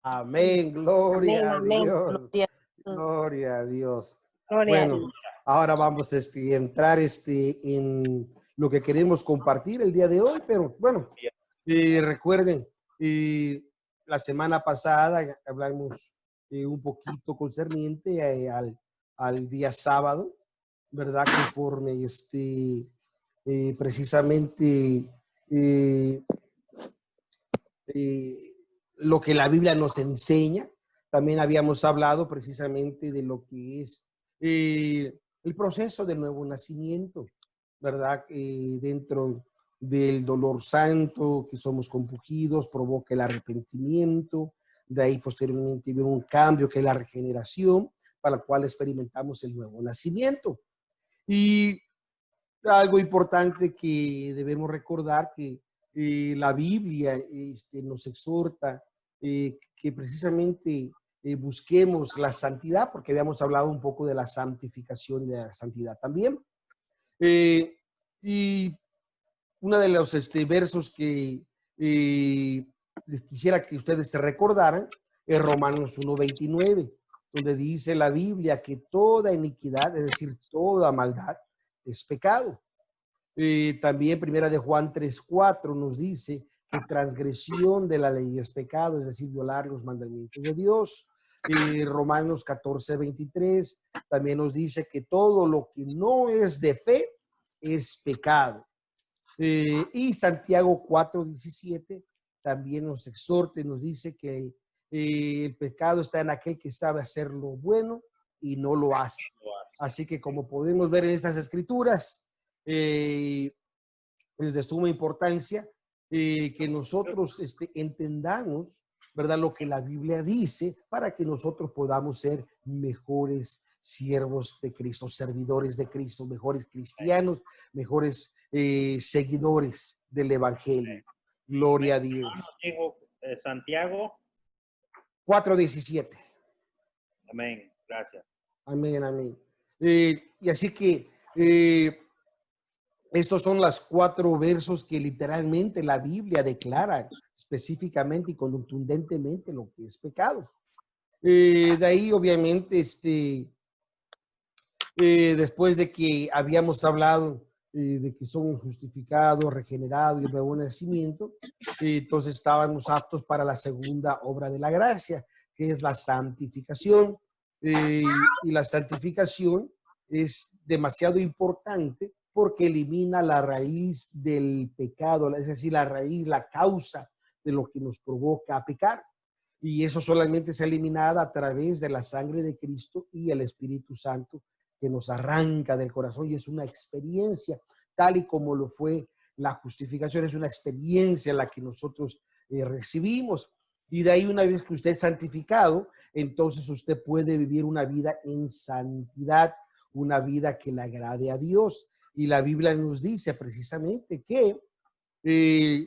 Amén, gloria Amén, a amén. Dios, Gloria a Jesús. gloria a Dios. Gloria a Bueno, Dios. ahora vamos a entrar en lo que queremos compartir el día de hoy, pero bueno, recuerden, la semana pasada hablamos un poquito concerniente al día sábado, ¿verdad? Conforme precisamente eh, eh, lo que la Biblia nos enseña. También habíamos hablado precisamente de lo que es el proceso del nuevo nacimiento, ¿verdad? Dentro del dolor santo, que somos compungidos, provoca el arrepentimiento, de ahí posteriormente viene un cambio que es la regeneración, para la cual experimentamos el nuevo nacimiento. Y algo importante que debemos recordar que la Biblia nos exhorta que precisamente busquemos la santidad, porque habíamos hablado un poco de la santificación y de la santidad también. Eh, y uno de los versos que les quisiera que ustedes se recordaran es Romanos 1:29, donde dice la Biblia que toda iniquidad, es decir, toda maldad, es pecado. También Primera de Juan 3:4 nos dice que transgresión de la ley es pecado, es decir, violar los mandamientos de Dios. Romanos 14:23 también nos dice que todo lo que no es de fe es pecado. Y Santiago 4:17 también nos exhorta y nos dice que el pecado está en aquel que sabe hacer lo bueno y no lo hace. Así que como podemos ver en estas escrituras, es de suma importancia que nosotros entendamos, ¿verdad? Lo que la Biblia dice para que nosotros podamos ser mejores siervos de Cristo, servidores de Cristo, mejores cristianos, mejores seguidores del Evangelio. Gloria a Dios. Dijo Santiago. 4:17. Amén. Gracias. Amén, amén. Y así que estos son los 4 versos que literalmente la Biblia declara específicamente y contundentemente lo que es pecado. De ahí, obviamente, después de que habíamos hablado de que somos justificados, regenerados y el nuevo nacimiento, entonces estábamos aptos para la segunda obra de la gracia, que es la santificación. Y la santificación es demasiado importante porque elimina la raíz del pecado, es decir, la raíz, la causa de lo que nos provoca a pecar. Y eso solamente es eliminada a través de la sangre de Cristo y el Espíritu Santo que nos arranca del corazón, y es una experiencia, tal y como lo fue la justificación, es una experiencia la que nosotros recibimos. Y de ahí, una vez que usted es santificado, entonces usted puede vivir una vida en santidad, una vida que le agrade a Dios. Y la Biblia nos dice precisamente que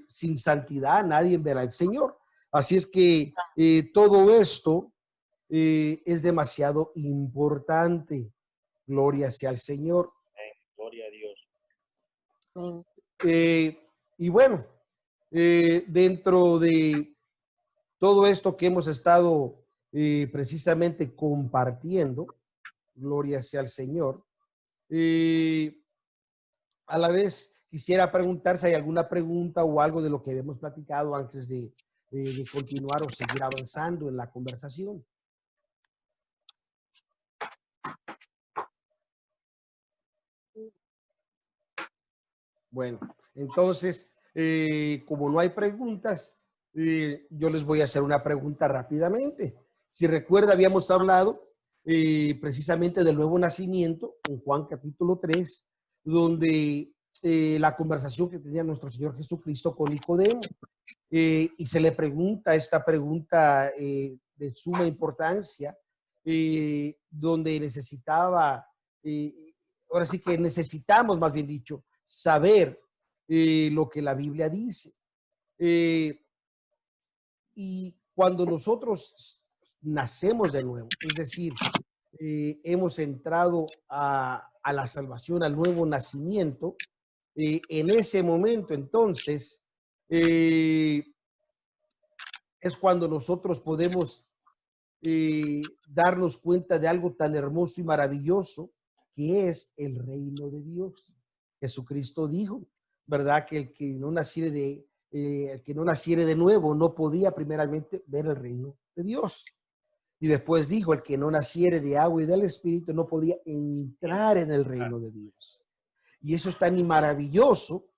sin santidad nadie verá al Señor. Así es que todo esto es demasiado importante. Gloria sea al Señor. Gloria a Dios. Y bueno, dentro de todo esto que hemos estado precisamente compartiendo, gloria sea al Señor, a la vez quisiera preguntar si hay alguna pregunta o algo de lo que hemos platicado antes de continuar o seguir avanzando en la conversación. Bueno, entonces, como no hay preguntas, yo les voy a hacer una pregunta rápidamente. Si recuerda, habíamos hablado precisamente del nuevo nacimiento en Juan capítulo 3, donde la conversación que tenía nuestro Señor Jesucristo con Nicodemo, y se le pregunta esta pregunta de suma importancia, donde necesitaba, ahora sí que necesitamos, más bien dicho, saber lo que la Biblia dice. Y cuando nosotros nacemos de nuevo, es decir, hemos entrado a la salvación, al nuevo nacimiento, en ese momento entonces es cuando nosotros podemos darnos cuenta de algo tan hermoso y maravilloso que es el reino de Dios. Jesucristo dijo, ¿verdad? Que el que no naciere de nuevo no podía primeramente ver el reino de Dios. Y después dijo, el que no naciere de agua y del Espíritu no podía entrar en el reino de Dios. Y eso es tan maravilloso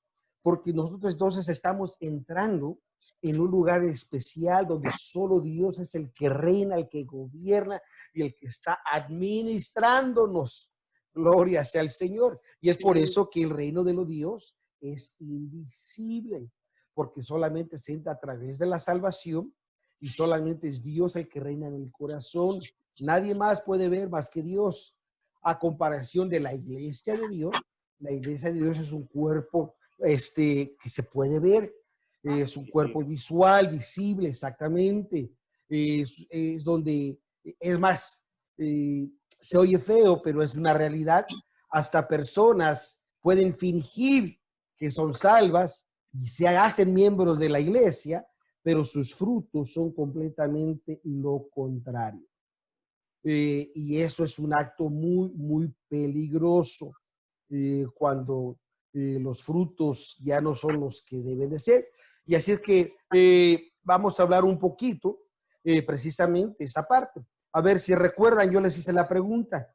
porque nosotros entonces estamos entrando en un lugar especial donde solo Dios es el que reina, el que gobierna y el que está administrándonos. Gloria sea al Señor. Y es por eso que el reino de los Dios es invisible, porque solamente se entra a través de la salvación y solamente es Dios el que reina en el corazón. Nadie más puede ver más que Dios. A comparación de la iglesia de Dios, la iglesia de Dios es un cuerpo que se puede ver, es un cuerpo visual, visible, exactamente. Es donde, es más, se oye feo, pero es una realidad. Hasta personas pueden fingir que son salvas y se hacen miembros de la iglesia, pero sus frutos son completamente lo contrario. Y eso es un acto muy, muy peligroso cuando los frutos ya no son los que deben de ser. Y así es que vamos a hablar un poquito precisamente esa parte. A ver si recuerdan, yo les hice la pregunta.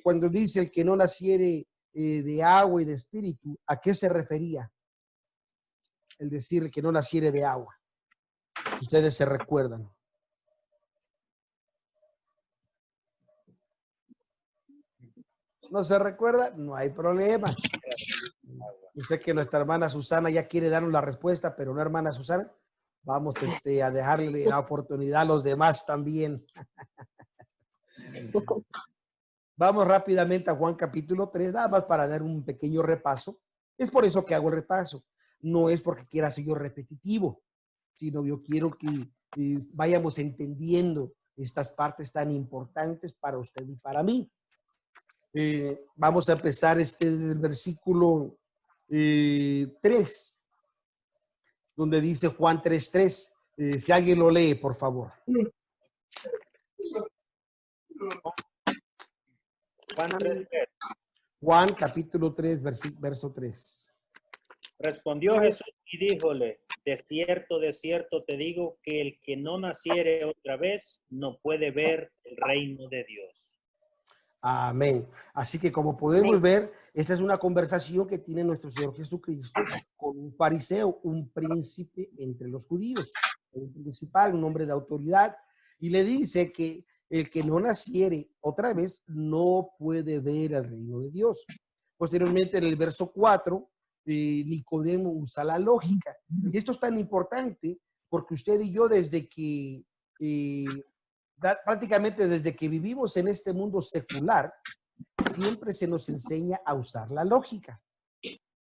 Cuando dice el que no naciere de agua y de espíritu, ¿a qué se refería? El decir el que no naciere de agua. Si ustedes se recuerdan. ¿No se recuerda? No hay problema. Yo sé que nuestra hermana Susana ya quiere darnos la respuesta, pero no, hermana Susana, vamos a dejarle la oportunidad a los demás también. Vamos rápidamente a Juan capítulo 3, nada más para dar un pequeño repaso. Es por eso que hago el repaso. No es porque quiera ser yo repetitivo, sino yo quiero que vayamos entendiendo estas partes tan importantes para usted y para mí. Vamos a empezar desde el versículo 3, donde dice Juan 3:3. Si alguien lo lee, por favor. Juan 3:3. Juan capítulo 3, verso 3. Respondió Jesús y díjole, de cierto te digo que el que no naciere otra vez no puede ver el reino de Dios. Amén. Así que como podemos ver, esta es una conversación que tiene nuestro Señor Jesucristo con un fariseo, un príncipe entre los judíos, un principal, un hombre de autoridad, y le dice que el que no naciere otra vez no puede ver el reino de Dios. Posteriormente, en el verso 4, Nicodemo usa la lógica. Y esto es tan importante porque usted y yo desde que prácticamente desde que vivimos en este mundo secular, siempre se nos enseña a usar la lógica.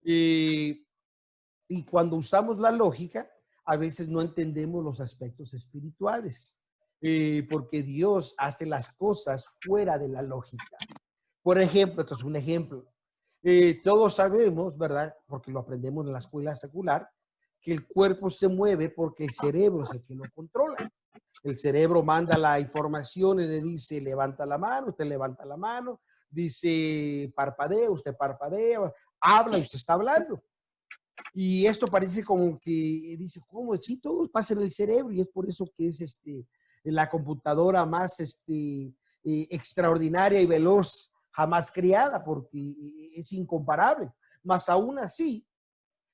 Y cuando usamos la lógica, a veces no entendemos los aspectos espirituales, porque Dios hace las cosas fuera de la lógica. Por ejemplo, esto es un ejemplo. Todos sabemos, ¿verdad? Porque lo aprendemos en la escuela secular, que el cuerpo se mueve porque el cerebro es el que lo controla. El cerebro manda la información y le dice, levanta la mano, usted levanta la mano, dice, parpadea, usted parpadea, habla, usted está hablando. Y esto parece como que dice, ¿cómo? Sí, todo pasa en el cerebro y es por eso que es la computadora más extraordinaria y veloz jamás creada, porque es incomparable. Mas aún así,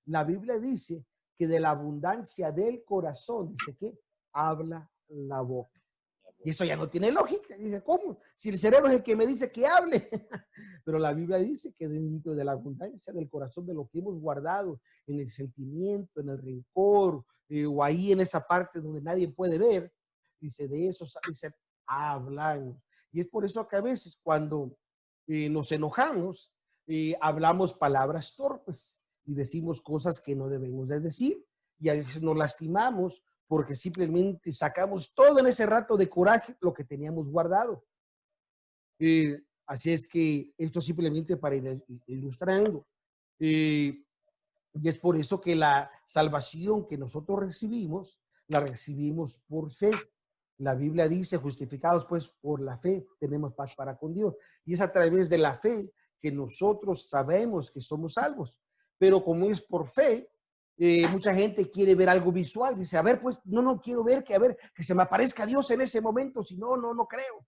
la Biblia dice que de la abundancia del corazón, dice que habla la boca. Y eso ya no tiene lógica. Dice, ¿cómo? Si el cerebro es el que me dice que hable. Pero la Biblia dice que dentro de la abundancia del corazón, de lo que hemos guardado en el sentimiento, en el rencor, o ahí en esa parte donde nadie puede ver, dice, de eso dice, hablan. Y es por eso que a veces cuando nos enojamos, hablamos palabras torpes y decimos cosas que no debemos de decir. Y a veces nos lastimamos porque simplemente sacamos todo en ese rato de coraje lo que teníamos guardado. Así es que esto simplemente para ir ilustrando. Y es por eso que la salvación que nosotros recibimos la recibimos por fe. La Biblia dice, justificados pues por la fe, tenemos paz para con Dios. Y es a través de la fe que nosotros sabemos que somos salvos. Pero como es por fe, mucha gente quiere ver algo visual. Dice, a ver, pues, no quiero ver que, a ver, que se me aparezca Dios en ese momento. Si no, no creo.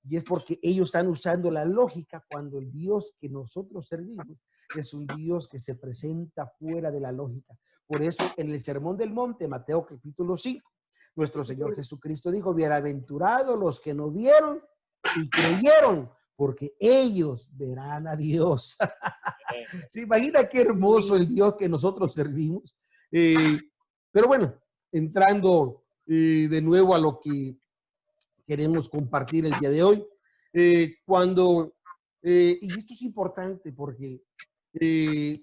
Y es porque ellos están usando la lógica cuando el Dios que nosotros servimos es un Dios que se presenta fuera de la lógica. Por eso en el Sermón del Monte, Mateo capítulo 5, nuestro Señor Jesucristo dijo, bienaventurados los que no vieron y creyeron, porque ellos verán a Dios. ¿Se imagina qué hermoso el Dios que nosotros servimos? Pero bueno, entrando de nuevo a lo que queremos compartir el día de hoy, y esto es importante porque en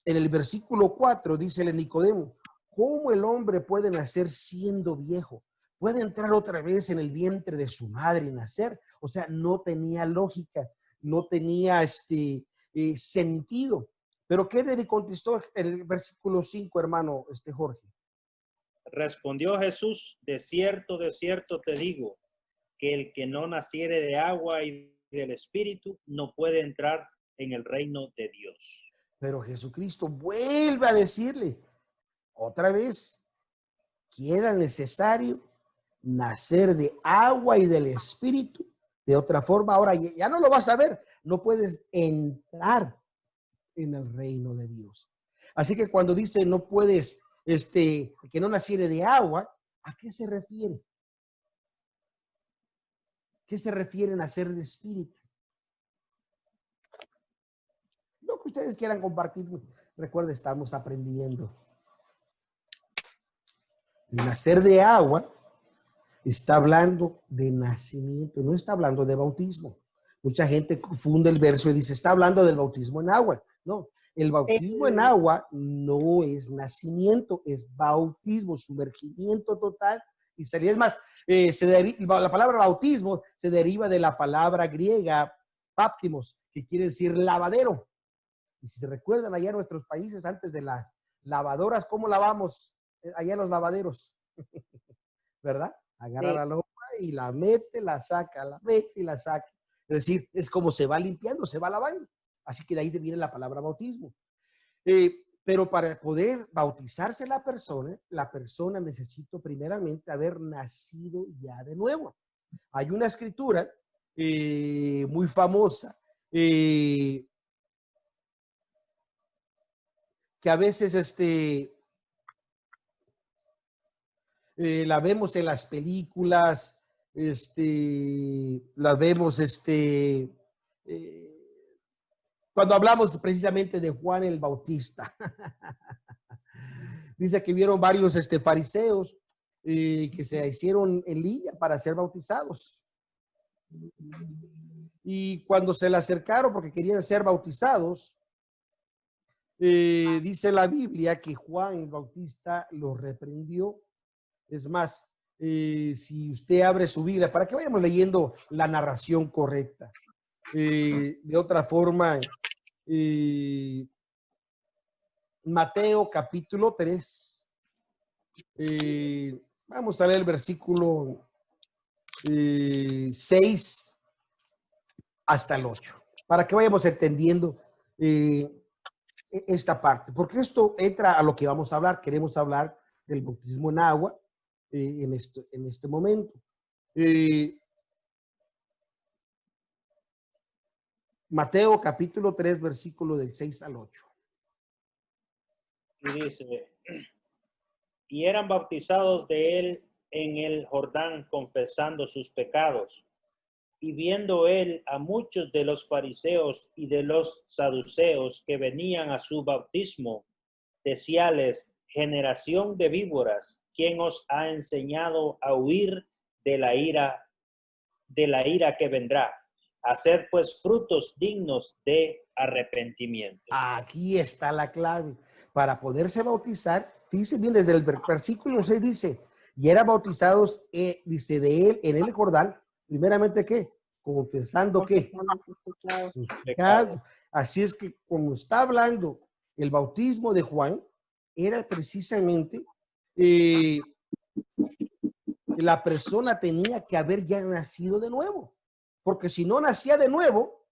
el versículo 4 dice el Nicodemo, ¿cómo el hombre puede nacer siendo viejo? ¿Puede entrar otra vez en el vientre de su madre y nacer? O sea, no tenía lógica, no tenía sentido. Pero ¿qué le contestó en el versículo 5, hermano Jorge? Respondió Jesús, de cierto te digo, que el que no naciere de agua y del Espíritu no puede entrar en el reino de Dios. Pero Jesucristo vuelve a decirle otra vez que era necesario nacer de agua y del Espíritu. De otra forma, ahora ya no lo vas a ver, no puedes entrar en el reino de Dios. Así que cuando dice no puedes, que no naciere de agua, ¿a qué se refiere? ¿Qué se refiere a nacer de espíritu? Lo que ustedes quieran compartir, recuerden, estamos aprendiendo. El nacer de agua está hablando de nacimiento, no está hablando de bautismo. Mucha gente confunde el verso y dice, está hablando del bautismo en agua. No, el bautismo en agua no es nacimiento, es bautismo, sumergimiento total y salir. Es más, la palabra bautismo se deriva de la palabra griega baptimos, que quiere decir lavadero. Y si se recuerdan allá en nuestros países, antes de las lavadoras, ¿cómo lavamos allá en los lavaderos? ¿Verdad? Agarra la ropa y la mete, la saca, la mete y la saca. Es decir, es como se va limpiando, se va lavando. Así que de ahí viene la palabra bautismo. Pero para poder bautizarse la persona necesita primeramente haber nacido ya de nuevo. Hay una escritura muy famosa que a veces la vemos en las películas, la vemos cuando hablamos precisamente de Juan el Bautista. Dice que vieron varios fariseos que se hicieron en línea para ser bautizados. Y cuando se le acercaron porque querían ser bautizados, dice la Biblia que Juan el Bautista los reprendió. Es más, si usted abre su Biblia, para que vayamos leyendo la narración correcta. De otra forma, Mateo capítulo 3. Vamos a leer el versículo 6 hasta el 8, para que vayamos entendiendo esta parte, porque esto entra a lo que vamos a hablar. Queremos hablar del bautismo en agua en este momento. Mateo capítulo 3, versículo del 6 al 8. Y dice, y eran bautizados de él en el Jordán, confesando sus pecados. Y viendo él a muchos de los fariseos y de los saduceos que venían a su bautismo, decíales, generación de víboras, ¿quién os ha enseñado a huir de la ira que vendrá? Haced pues frutos dignos de arrepentimiento. Aquí está la clave. Para poderse bautizar, fíjense bien, desde el versículo 6 dice, y eran bautizados, dice, de él en el Jordán, primeramente, ¿qué? Confesando, ¿qué? Sus pecados. Así es que, como está hablando el bautismo de Juan, era precisamente la persona tenía que haber ya nacido de nuevo, porque si no nacía de nuevo,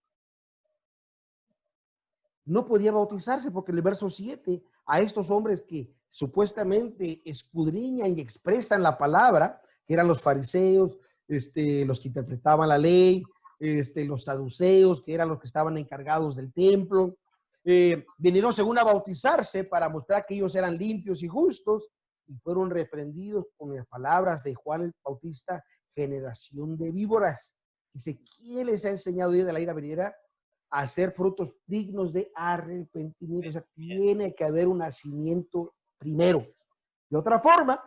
no podía bautizarse, porque en el verso 7, a estos hombres que supuestamente escudriñan y expresan la palabra, que eran los fariseos, los que interpretaban la ley, los saduceos, que eran los que estaban encargados del templo, vinieron según a bautizarse para mostrar que ellos eran limpios y justos, y fueron reprendidos con las palabras de Juan el Bautista, generación de víboras. Dice, ¿quién les ha enseñado de la ira venidera a hacer frutos dignos de arrepentimiento? O sea, tiene que haber un nacimiento primero. De otra forma,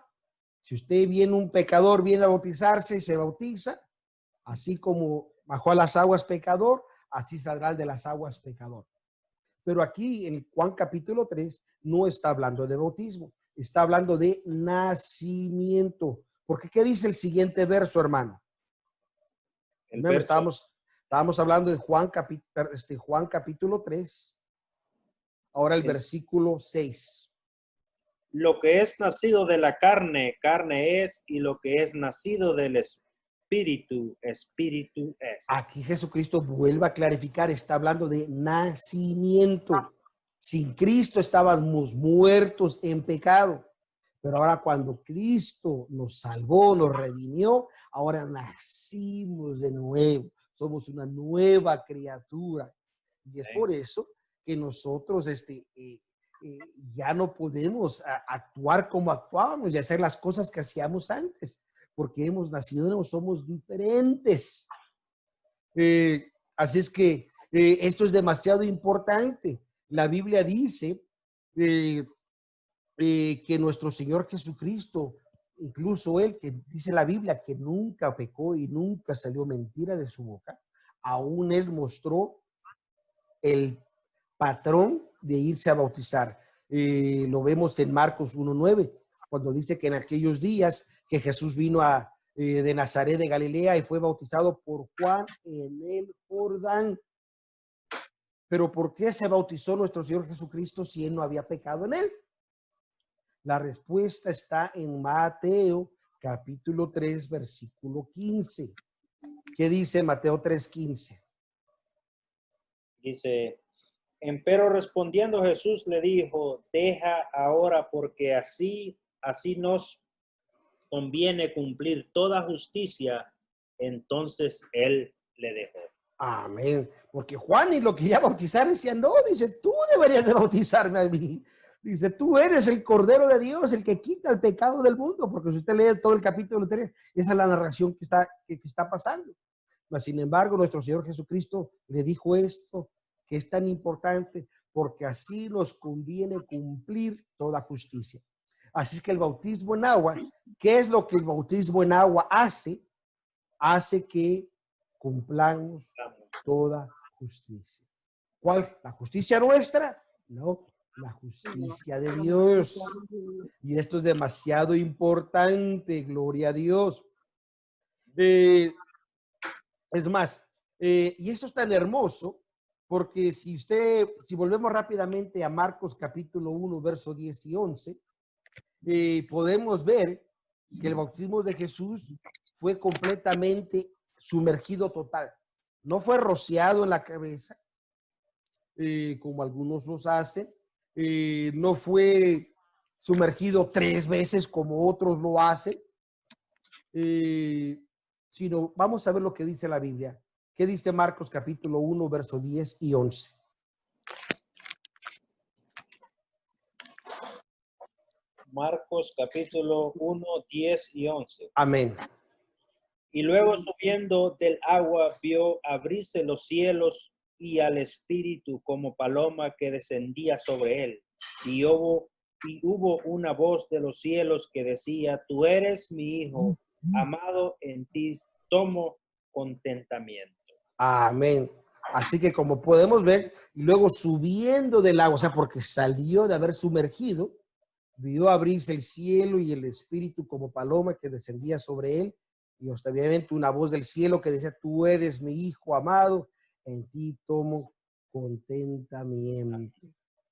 si usted viene un pecador, viene a bautizarse y se bautiza, así como bajó a las aguas pecador, así saldrá de las aguas pecador. Pero aquí en Juan capítulo 3 no está hablando de bautismo, está hablando de nacimiento. Porque ¿qué dice el siguiente verso, hermano? Estábamos hablando de Juan capítulo 3. Ahora el versículo 6. Lo que es nacido de la carne, carne es, y lo que es nacido del espíritu, espíritu es. Aquí Jesucristo vuelve a clarificar, está hablando de nacimiento. Sin Cristo estábamos muertos en pecado. Pero ahora cuando Cristo nos salvó, nos redimió, ahora nacimos de nuevo. Somos una nueva criatura. Y es por eso que nosotros ya no podemos actuar como actuábamos y hacer las cosas que hacíamos antes, porque hemos nacido de nuevo, somos diferentes. Así es que esto es demasiado importante. La Biblia dice que nuestro Señor Jesucristo, incluso Él, que dice la Biblia que nunca pecó y nunca salió mentira de su boca, aún Él mostró el patrón de irse a bautizar. Lo vemos en Marcos 1:9, cuando dice que en aquellos días que Jesús vino de Nazaret de Galilea y fue bautizado por Juan en el Jordán. Pero ¿por qué se bautizó nuestro Señor Jesucristo si Él no había pecado en Él? La respuesta está en Mateo capítulo 3, versículo 15. ¿Qué dice Mateo 3:15? Dice, empero respondiendo Jesús le dijo, deja ahora porque así nos conviene cumplir toda justicia. Entonces él le dejó. Amén. Porque Juan y lo quería bautizar, decía, no, dice, tú deberías de bautizarme a mí. Dice, tú eres el Cordero de Dios, el que quita el pecado del mundo. Porque si usted lee todo el capítulo 3, esa es la narración que está pasando. Pero, sin embargo, nuestro Señor Jesucristo le dijo esto, que es tan importante, porque así nos conviene cumplir toda justicia. Así que el bautismo en agua, ¿qué es lo que el bautismo en agua hace? Hace que cumplamos toda justicia. ¿Cuál? ¿La justicia nuestra? No, la justicia de Dios. Y esto es demasiado importante, gloria a Dios. Es más, y esto es tan hermoso, porque si volvemos rápidamente a Marcos capítulo 1, verso 10 y 11, podemos ver que el bautismo de Jesús fue completamente sumergido total. No fue rociado en la cabeza, como algunos los hacen. No fue sumergido 3 veces como otros lo hacen. Sino vamos a ver lo que dice la Biblia. ¿Qué dice Marcos capítulo 1, verso 10 y 11? Marcos capítulo 1, 10 y 11. Amén. Y luego subiendo del agua vio abrirse los cielos y al Espíritu como paloma que descendía sobre él. Y hubo una voz de los cielos que decía, tú eres mi Hijo, amado, en ti tomo contentamiento. Amén. Así que como podemos ver, y luego subiendo del agua, o sea, porque salió de haber sumergido, vio abrirse el cielo y el Espíritu como paloma que descendía sobre él. Y obviamente una voz del cielo que decía, tú eres mi Hijo amado, en ti tomo contentamiento.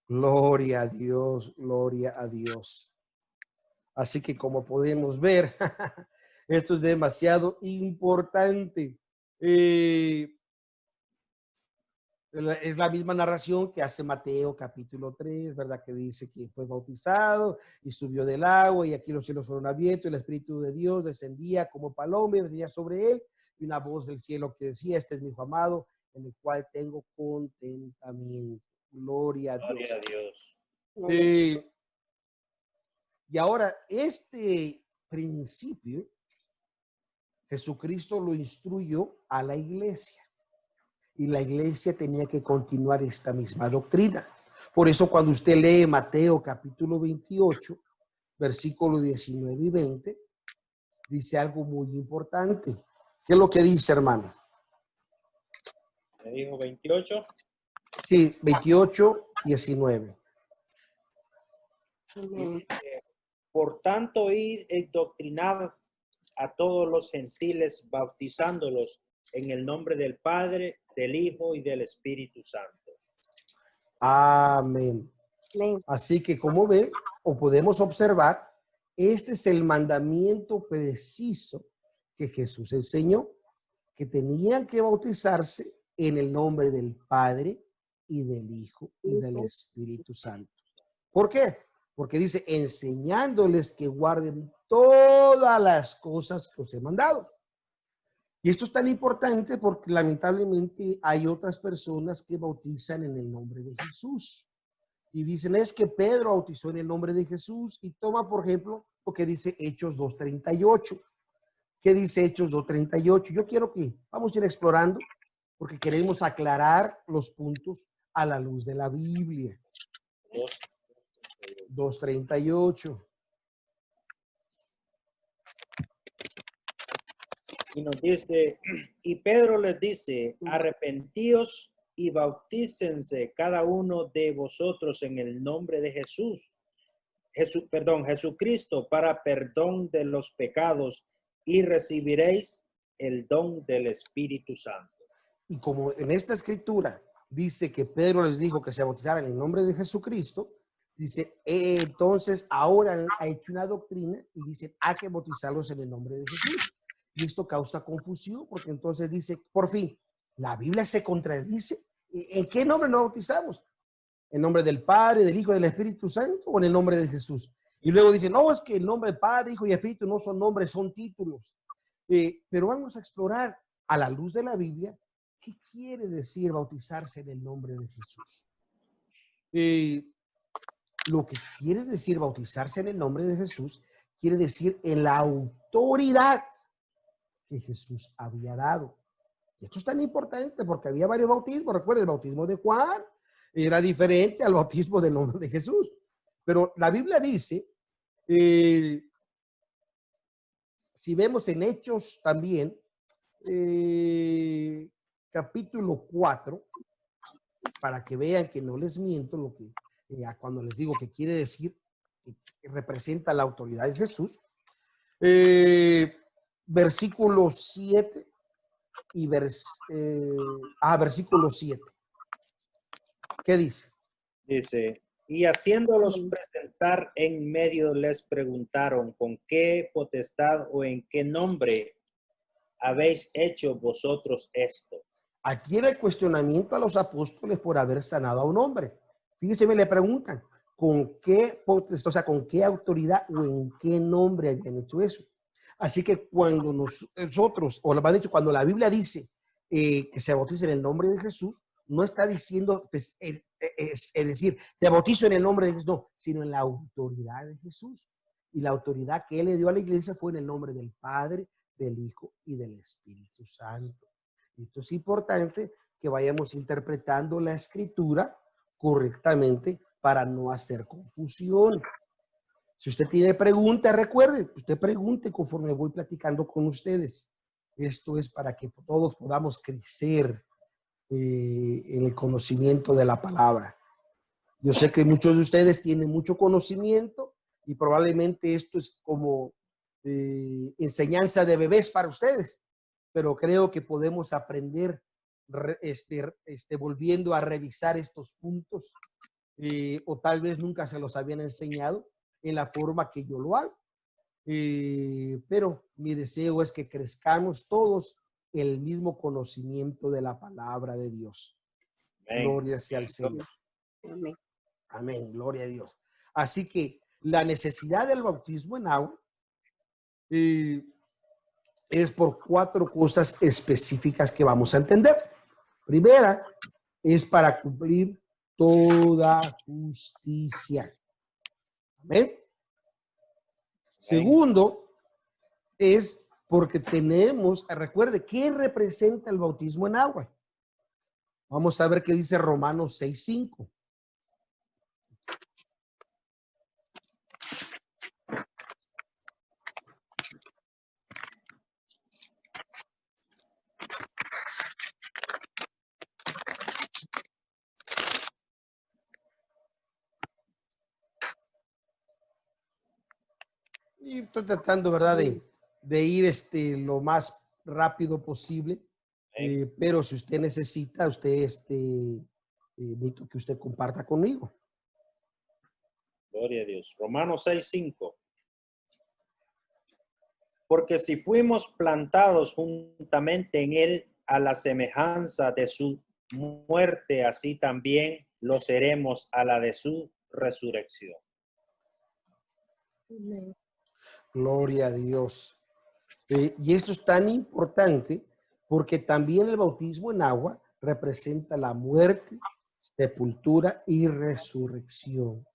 Gloria a Dios, gloria a Dios. Así que como podemos ver, esto es demasiado importante. Es la misma narración que hace Mateo capítulo 3, ¿verdad? Que dice que fue bautizado y subió del agua y aquí los cielos fueron abiertos y el Espíritu de Dios descendía como paloma y venía sobre él y una voz del cielo que decía, este es mi hijo amado en el cual tengo contentamiento. Gloria a Gloria a Dios. Dios. Y ahora este principio, Jesucristo lo instruyó a la iglesia. Y la iglesia tenía que continuar esta misma doctrina. Por eso cuando usted lee Mateo capítulo 28, versículos 19 y 20, dice algo muy importante. ¿Qué es lo que dice, hermano? Me dijo 28. Sí, 28, 19. Dice, por tanto, id y doctrinad a todos los gentiles, bautizándolos en el nombre del Padre, del Hijo y del Espíritu Santo. Amén. Así que como ve o podemos observar, este es el mandamiento preciso que Jesús enseñó, que tenían que bautizarse en el nombre del Padre y del Hijo y del Espíritu Santo. ¿Por qué? Porque dice, enseñándoles que guarden todas las cosas que os he mandado. Y esto es tan importante porque lamentablemente hay otras personas que bautizan en el nombre de Jesús. Y dicen, es que Pedro bautizó en el nombre de Jesús. Y toma, por ejemplo, lo que dice Hechos 2:38. ¿Qué dice Hechos 2:38? Yo quiero que vamos a ir explorando porque queremos aclarar los puntos a la luz de la Biblia. 2:38. Y nos dice, y Pedro les dice, arrepentíos y bautícense cada uno de vosotros en el nombre de Jesucristo, para perdón de los pecados y recibiréis el don del Espíritu Santo. Y como en esta escritura dice que Pedro les dijo que se bautizaran en el nombre de Jesucristo, dice, entonces ahora ha hecho una doctrina y dice, hay que bautizarlos en el nombre de Jesús. Y esto causa confusión porque entonces dice, por fin, la Biblia se contradice. ¿En qué nombre nos bautizamos? ¿En nombre del Padre, del Hijo y del Espíritu Santo o en el nombre de Jesús? Y luego dice, no, es que el nombre del Padre, Hijo y Espíritu no son nombres, son títulos. Pero vamos a explorar a la luz de la Biblia qué quiere decir bautizarse en el nombre de Jesús. Lo que quiere decir bautizarse en el nombre de Jesús quiere decir en la autoridad que Jesús había dado. Esto es tan importante porque había varios bautismos. Recuerden, el bautismo de Juan era diferente al bautismo del nombre de Jesús. Pero la Biblia dice, si vemos en Hechos también, capítulo 4, para que vean que no les miento lo que cuando les digo que quiere decir que representa la autoridad de Jesús. Versículo 7 y versículo 7. ¿Qué dice? Dice, y haciéndolos presentar en medio les preguntaron, ¿con qué potestad o en qué nombre habéis hecho vosotros esto? Aquí era el cuestionamiento a los apóstoles por haber sanado a un hombre. Fíjense, me le preguntan, ¿con qué potestad, o sea, con qué autoridad o en qué nombre habían hecho eso? Así que cuando nosotros, o lo han dicho, cuando la Biblia dice que se bautiza en el nombre de Jesús, no está diciendo, pues, es decir, te bautizo en el nombre de Jesús, no, sino en la autoridad de Jesús. Y la autoridad que Él le dio a la iglesia fue en el nombre del Padre, del Hijo y del Espíritu Santo. Esto es importante que vayamos interpretando la escritura correctamente para no hacer confusión. Si usted tiene preguntas, recuerde, usted pregunte conforme voy platicando con ustedes. Esto es para que todos podamos crecer en el conocimiento de la palabra. Yo sé que muchos de ustedes tienen mucho conocimiento y probablemente esto es como enseñanza de bebés para ustedes, pero creo que podemos aprender volviendo a revisar estos puntos o tal vez nunca se los habían enseñado en la forma que yo lo hago. Pero mi deseo es que crezcamos todos en el mismo conocimiento de la palabra de Dios. Amén. Gloria sea al Señor. Amén. Amén, gloria a Dios. Así que la necesidad del bautismo en agua es por 4 cosas específicas que vamos a entender. Primera, es para cumplir toda justicia. Amén. Segundo, es porque tenemos, recuerde, ¿qué representa el bautismo en agua? Vamos a ver qué dice Romanos 6:5. Y estoy tratando, ¿verdad?, de ir lo más rápido posible. Pero si usted necesita, necesito que usted comparta conmigo. Gloria a Dios. Romanos 6:5. Porque si fuimos plantados juntamente en él a la semejanza de su muerte, así también lo seremos a la de su resurrección. Amén. Gloria a Dios. Y esto es tan importante porque también el bautismo en agua representa la muerte, sepultura y resurrección.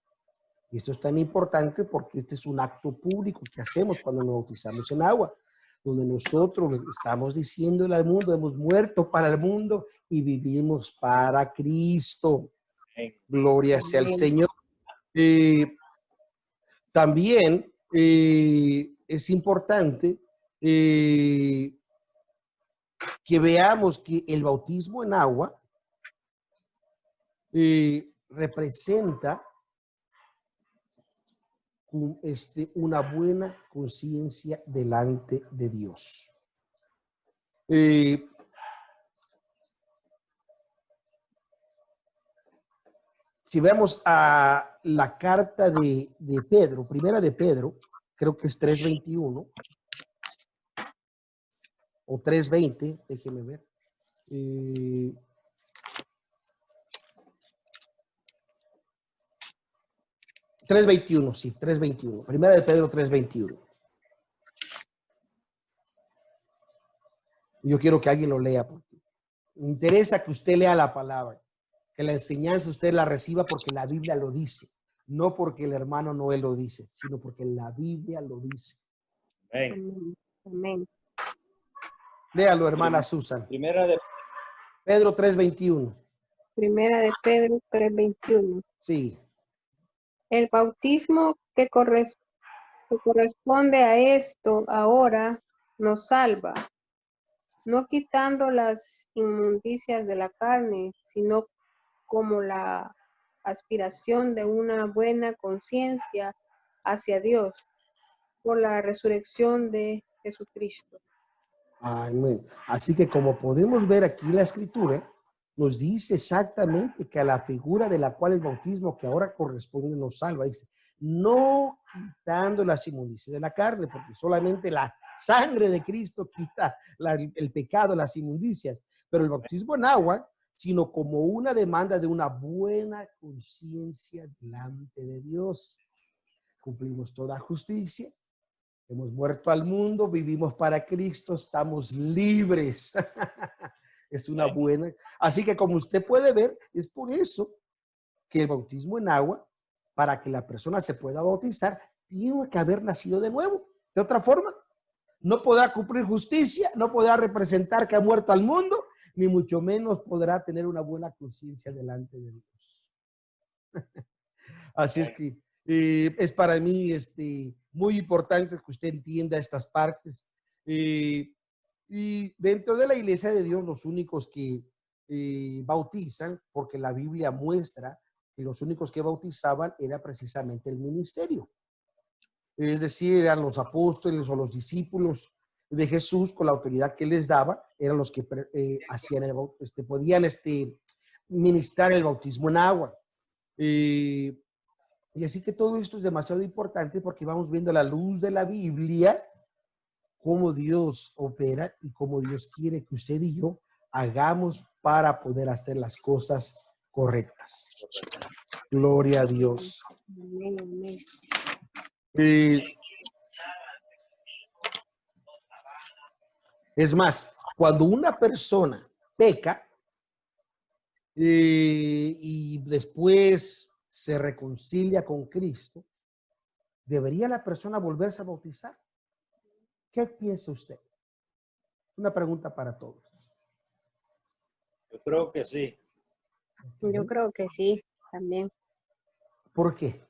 Y esto es tan importante porque este es un acto público que hacemos cuando nos bautizamos en agua, donde nosotros le estamos diciéndole al mundo, hemos muerto para el mundo y vivimos para Cristo. Gloria sea al Señor. También es importante que veamos que el bautismo en agua representa una buena conciencia delante de Dios. Si vemos a la carta de Pedro, primera de Pedro, creo que es 3:21 o 3:20, déjeme ver. 3:21, sí, 3:21. Primera de Pedro 3:21. Yo quiero que alguien lo lea porque me interesa que usted lea la palabra, que la enseñanza usted la reciba porque la Biblia lo dice, no porque el hermano Noel lo dice, sino porque la Biblia lo dice. Amén. Amén. Léalo, hermana Susan. Primera de Pedro 3:21. Primera de Pedro 3:21. Sí. El bautismo que corresponde a esto ahora nos salva, no quitando las inmundicias de la carne, sino como la aspiración de una buena conciencia hacia Dios por la resurrección de Jesucristo. Amén. Así que como podemos ver aquí la escritura, nos dice exactamente que a la figura de la cual el bautismo que ahora corresponde nos salva. Dice, no quitando las inmundicias de la carne, porque solamente la sangre de Cristo quita el pecado, las inmundicias. Pero el bautismo en agua, sino como una demanda de una buena conciencia delante de Dios. Cumplimos toda justicia. Hemos muerto al mundo, vivimos para Cristo, estamos libres. Es una buena. Así que como usted puede ver, es por eso que el bautismo en agua, para que la persona se pueda bautizar, tiene que haber nacido de nuevo. De otra forma, no podrá cumplir justicia, no podrá representar que ha muerto al mundo, ni mucho menos podrá tener una buena conciencia delante de Dios. Así es que es para mí muy importante que usted entienda estas partes. Y dentro de la iglesia de Dios, los únicos que bautizan, porque la Biblia muestra que los únicos que bautizaban era precisamente el ministerio. Es decir, eran los apóstoles o los discípulos de Jesús con la autoridad que les daba, eran los que hacían podían ministrar el bautismo en agua. Y así que todo esto es demasiado importante porque vamos viendo a la luz de la Biblia cómo Dios opera y cómo Dios quiere que usted y yo hagamos para poder hacer las cosas correctas. Gloria a Dios. Amén, amén. Es más, cuando una persona peca y después se reconcilia con Cristo, ¿debería la persona volverse a bautizar? ¿Qué piensa usted? Una pregunta para todos. Yo creo que sí. Yo creo que sí, también. ¿Por qué?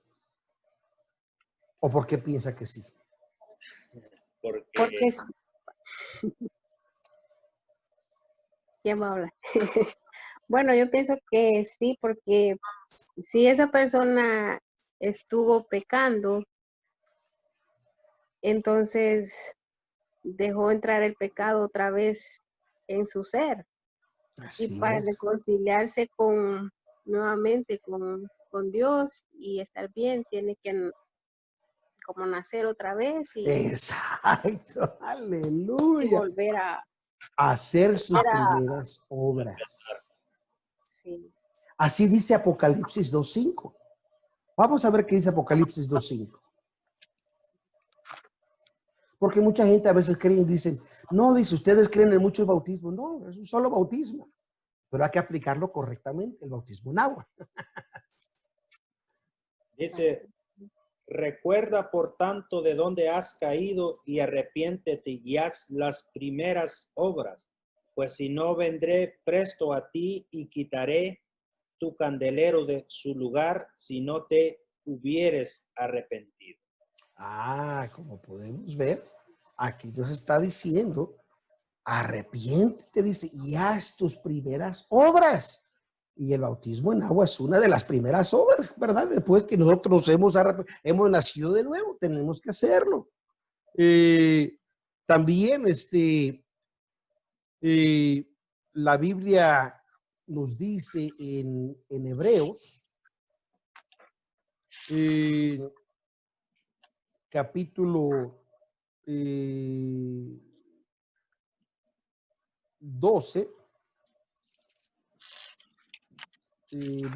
¿O por qué piensa que sí? Porque ¿quién va a hablar? Bueno, yo pienso que sí, porque si esa persona estuvo pecando, entonces dejó entrar el pecado otra vez en su ser. Y Así para es. reconciliarse nuevamente con Dios y estar bien, tiene que como nacer otra vez Exacto. y Aleluya. volver a, Hacer sus volver a, primeras obras. sí. Así dice Apocalipsis 2:5. Vamos a ver qué dice Apocalipsis 2:5. Porque mucha gente a veces cree y dicen, no, dice, ustedes creen en muchos bautismos. No, es un solo bautismo. Pero hay que aplicarlo correctamente, el bautismo en agua. Dice, recuerda por tanto de dónde has caído y arrepiéntete y haz las primeras obras, pues si no vendré presto a ti y quitaré tu candelero de su lugar si no te hubieres arrepentido. Ah, como podemos ver, aquí nos está diciendo, arrepiéntete, dice, y haz tus primeras obras. Y el bautismo en agua es una de las primeras obras, ¿verdad? Después que nosotros hemos nacido de nuevo, tenemos que hacerlo. También la Biblia nos dice en Hebreos, capítulo 12,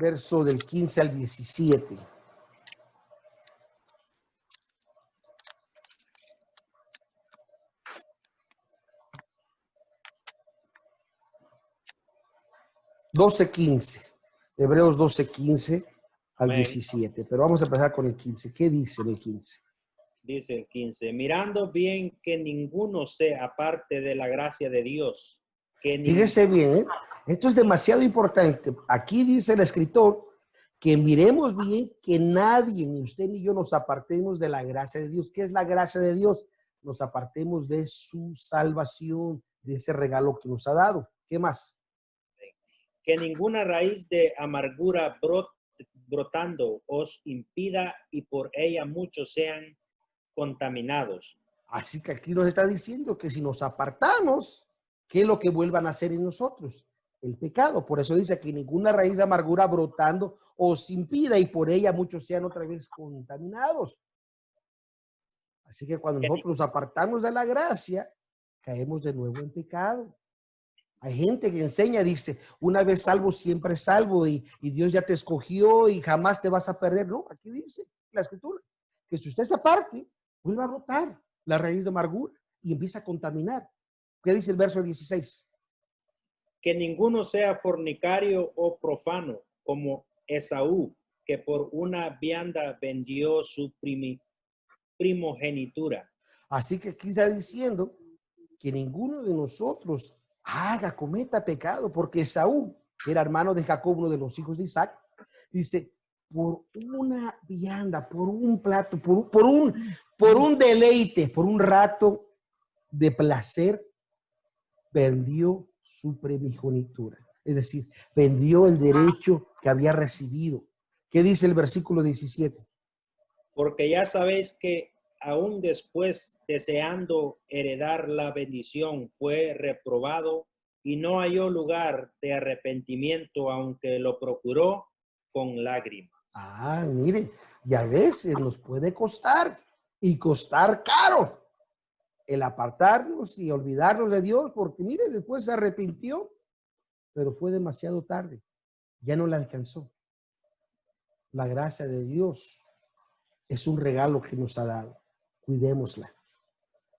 verso del 15 al 17. Hebreos 12:15 al Amén. 17. Pero vamos a empezar con el 15. ¿Qué dice en el 15? Dice el 15, mirando bien que ninguno sea aparte de la gracia de Dios. Fíjese bien, ¿eh? Esto es demasiado importante. Aquí dice el escritor que miremos bien que nadie, ni usted ni yo, nos apartemos de la gracia de Dios. ¿Qué es la gracia de Dios? Nos apartemos de su salvación, de ese regalo que nos ha dado. ¿Qué más? Que ninguna raíz de amargura brotando os impida y por ella muchos sean contaminados. Así que aquí nos está diciendo que si nos apartamos, ¿qué es lo que vuelvan a hacer en nosotros? El pecado. Por eso dice que ninguna raíz de amargura brotando os impida y por ella muchos sean otra vez contaminados. Así que cuando nosotros nos apartamos de la gracia, caemos de nuevo en pecado. Hay gente que enseña, dice, una vez salvo, siempre salvo y Dios ya te escogió y jamás te vas a perder. No, aquí dice la escritura, que si usted se aparte, vuelve a brotar la raíz de amargura y empieza a contaminar. ¿Qué dice el verso 16? Que ninguno sea fornicario o profano, como Esaú, que por una vianda vendió su primogenitura. Así que aquí está diciendo que ninguno de nosotros cometa pecado, porque Esaú, que era hermano de Jacob, uno de los hijos de Isaac, dice, por una vianda, por un plato, por un deleite, por un rato de placer, vendió su primogenitura. Es decir, vendió el derecho que había recibido. ¿Qué dice el versículo 17? Porque ya sabéis que aún después, deseando heredar la bendición, fue reprobado y no halló lugar de arrepentimiento, aunque lo procuró con lágrimas. Mire, Y a veces nos puede costar, y costar caro, el apartarnos y olvidarnos de Dios, porque mire, después se arrepintió, pero fue demasiado tarde, ya no le alcanzó. La gracia de Dios es un regalo que nos ha dado, cuidémosla.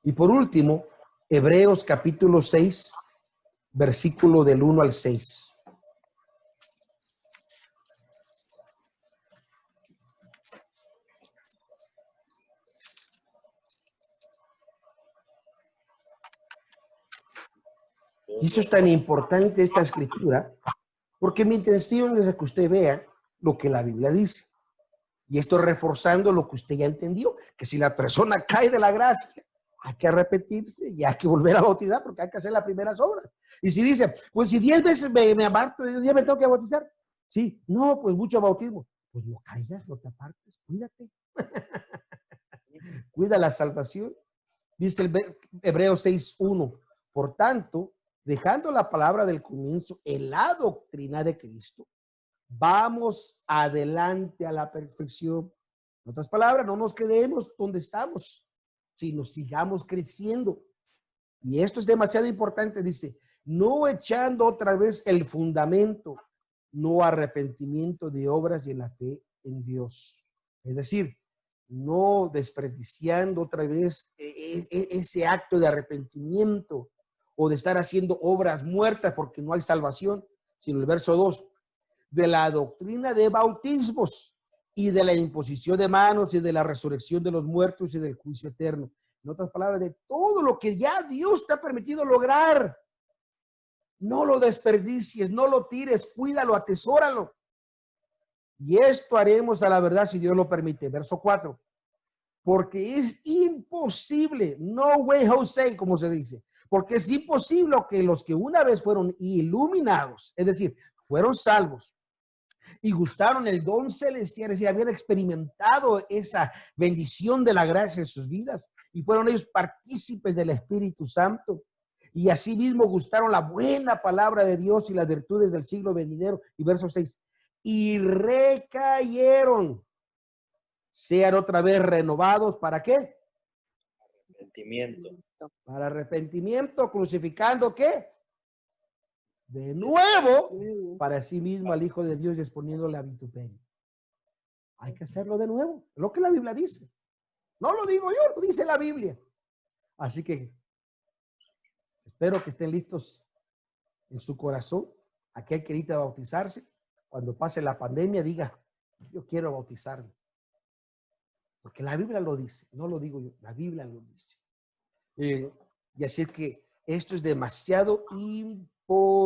Y por último, Hebreos capítulo 6, versículo del 1 al 6. Y esto es tan importante, esta escritura, porque mi intención es que usted vea lo que la Biblia dice. Y esto reforzando lo que usted ya entendió, que si la persona cae de la gracia, hay que arrepentirse y hay que volver a bautizar porque hay que hacer las primeras obras. Y si dice, pues si 10 veces me aparto, 10 días me tengo que bautizar. Sí, no, pues mucho bautismo. Pues no caigas, no te apartes, cuídate. Cuida la salvación. Dice el Hebreos 6:1. Por tanto, dejando la palabra del comienzo en la doctrina de Cristo, vamos adelante a la perfección. En otras palabras, no nos quedemos donde estamos, sino sigamos creciendo. Y esto es demasiado importante, dice, no echando otra vez el fundamento, no arrepentimiento de obras y en la fe en Dios. Es decir, no desperdiciando otra vez ese acto de arrepentimiento o de estar haciendo obras muertas porque no hay salvación, sino el verso 2, de la doctrina de bautismos y de la imposición de manos y de la resurrección de los muertos y del juicio eterno. En otras palabras, de todo lo que ya Dios te ha permitido lograr. No lo desperdicies, no lo tires, cuídalo, atesóralo. Y esto haremos a la verdad si Dios lo permite. Verso 4. Porque es imposible, no way Jose, como se dice, porque es imposible que los que una vez fueron iluminados, es decir, fueron salvos, y gustaron el don celestial, es decir, habían experimentado esa bendición de la gracia en sus vidas y fueron ellos partícipes del Espíritu Santo y asimismo gustaron la buena palabra de Dios y las virtudes del siglo venidero. Y verso 6, y recayeron, sean otra vez renovados, ¿para qué? Arrepentimiento. Para arrepentimiento, crucificando ¿qué? De nuevo para sí mismo al Hijo de Dios y exponiéndole a vituperio. Hay que hacerlo de nuevo, es lo que la Biblia dice. No lo digo yo, lo dice la Biblia. Así que espero que estén listos en su corazón. Aquel que necesita bautizarse, cuando pase la pandemia, diga, yo quiero bautizarme. Porque la Biblia lo dice, no lo digo yo, la Biblia lo dice. Y así es que esto es demasiado importante.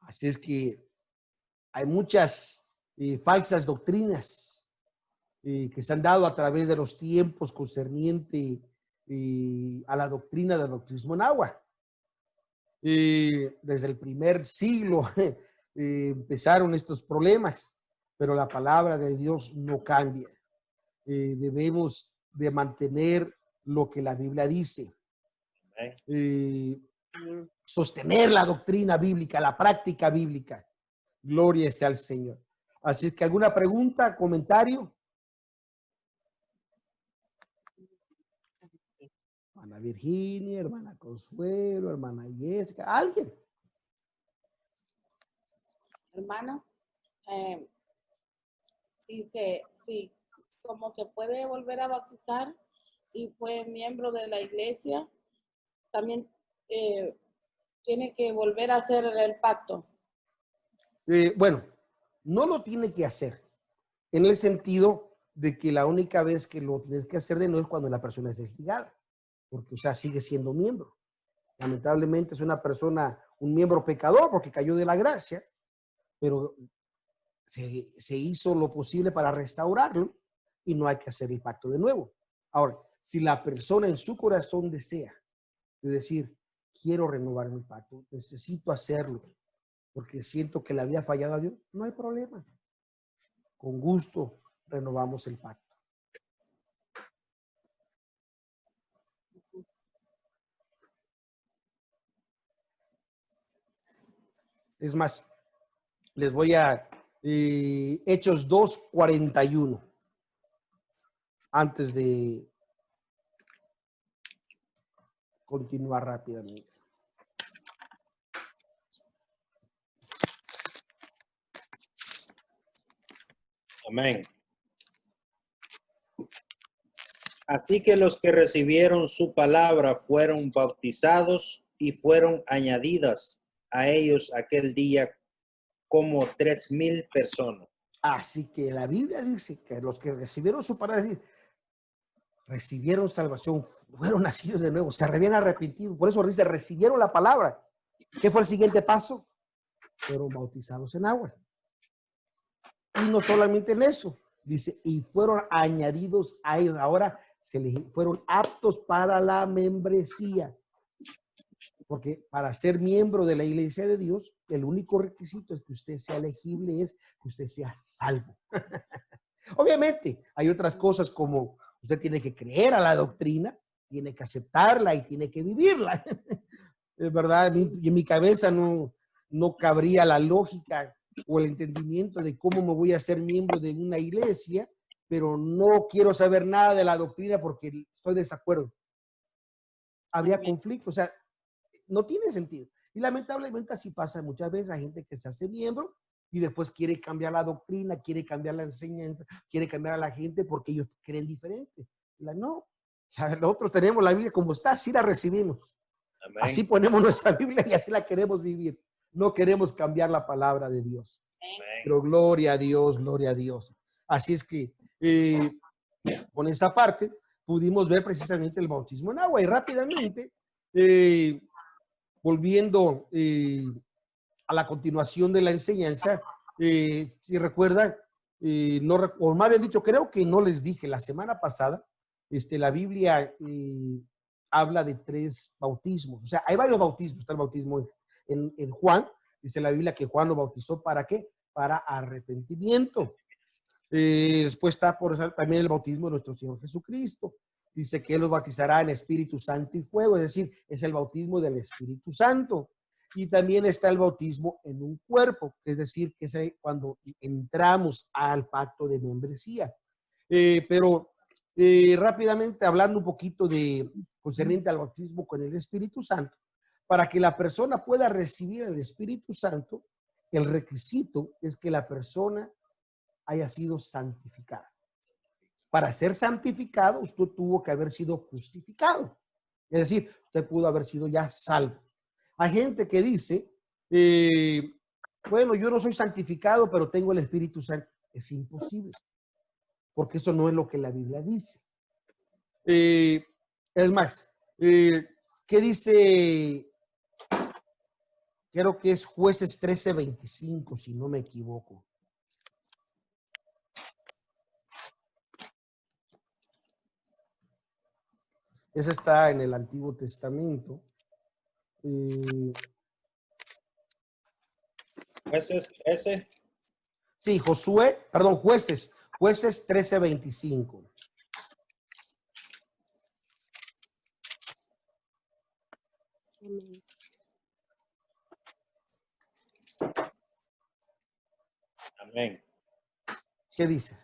Así es que hay muchas falsas doctrinas que se han dado a través de los tiempos concerniente a la doctrina del bautismo en agua. Desde el primer siglo empezaron estos problemas, pero la palabra de Dios no cambia. Debemos de mantener lo que la Biblia dice. Sostener la doctrina bíblica, la práctica bíblica. Gloria sea al Señor. Así que, ¿alguna pregunta, comentario? Hermana Virginia, hermana Consuelo, hermana Jessica, ¿alguien? Hermano, sí, como se puede volver a bautizar y fue miembro de la iglesia, también tiene que volver a hacer el pacto. Bueno, no lo tiene que hacer, en el sentido de que la única vez que lo tienes que hacer de nuevo es cuando la persona es desligada, porque, o sea, sigue siendo miembro. Lamentablemente es una persona, un miembro pecador, porque cayó de la gracia, pero se hizo lo posible para restaurarlo y no hay que hacer el pacto de nuevo. Ahora, si la persona en su corazón desea de decir, quiero renovar mi pacto, necesito hacerlo, porque siento que le había fallado a Dios, no hay problema. Con gusto renovamos el pacto. Es más, les voy a Hechos 2:41. Antes de continuar rápidamente. Amén. Así que los que recibieron su palabra fueron bautizados y fueron añadidas a ellos aquel día como 3,000 personas. Así que la Biblia dice que los que recibieron su palabra, es decir, recibieron salvación, fueron nacidos de nuevo, se habían arrepentido. Por eso dice, recibieron la palabra. ¿Qué fue el siguiente paso? Fueron bautizados en agua. Y no solamente en eso, dice, y fueron añadidos a ellos. Ahora fueron aptos para la membresía. Porque para ser miembro de la iglesia de Dios, el único requisito es que usted sea elegible, es que usted sea salvo. Obviamente, hay otras cosas como usted tiene que creer a la doctrina, tiene que aceptarla y tiene que vivirla. Es verdad, en mi cabeza no cabría la lógica o el entendimiento de cómo me voy a ser miembro de una iglesia, pero no quiero saber nada de la doctrina porque estoy de desacuerdo. Habría conflicto, o sea, no tiene sentido. Y lamentablemente así pasa muchas veces. Hay gente que se hace miembro y después quiere cambiar la doctrina, quiere cambiar la enseñanza, quiere cambiar a la gente porque ellos creen diferente. No, nosotros tenemos la Biblia como está, así la recibimos. Amén. Así ponemos nuestra Biblia y así la queremos vivir. No queremos cambiar la palabra de Dios. Amén. Pero gloria a Dios, gloria a Dios. Así es que con esta parte pudimos ver precisamente el bautismo en agua y rápidamente, volviendo a la continuación de la enseñanza, si recuerdan, o me habían dicho, creo que no les dije la semana pasada, la Biblia habla de 3 bautismos. O sea, hay varios bautismos. Está el bautismo en Juan. Dice la Biblia que Juan lo bautizó ¿para qué? Para arrepentimiento. Después está también el bautismo de nuestro Señor Jesucristo. Dice que Él los bautizará en Espíritu Santo y fuego, es decir, es el bautismo del Espíritu Santo. Y también está el bautismo en un cuerpo, es decir, que es cuando entramos al pacto de membresía. Pero rápidamente hablando un poquito de concerniente al bautismo con el Espíritu Santo, para que la persona pueda recibir el Espíritu Santo, el requisito es que la persona haya sido santificada. Para ser santificado, usted tuvo que haber sido justificado. Es decir, usted pudo haber sido ya salvo. Hay gente que dice, bueno, yo no soy santificado, pero tengo el Espíritu Santo. Es imposible, porque eso no es lo que la Biblia dice. Es más, ¿qué dice? Creo que es Jueces 13:25, si no me equivoco. Ese está en el Antiguo Testamento. Jueces 13. Sí, Jueces 13:25. Amén. ¿Qué dice?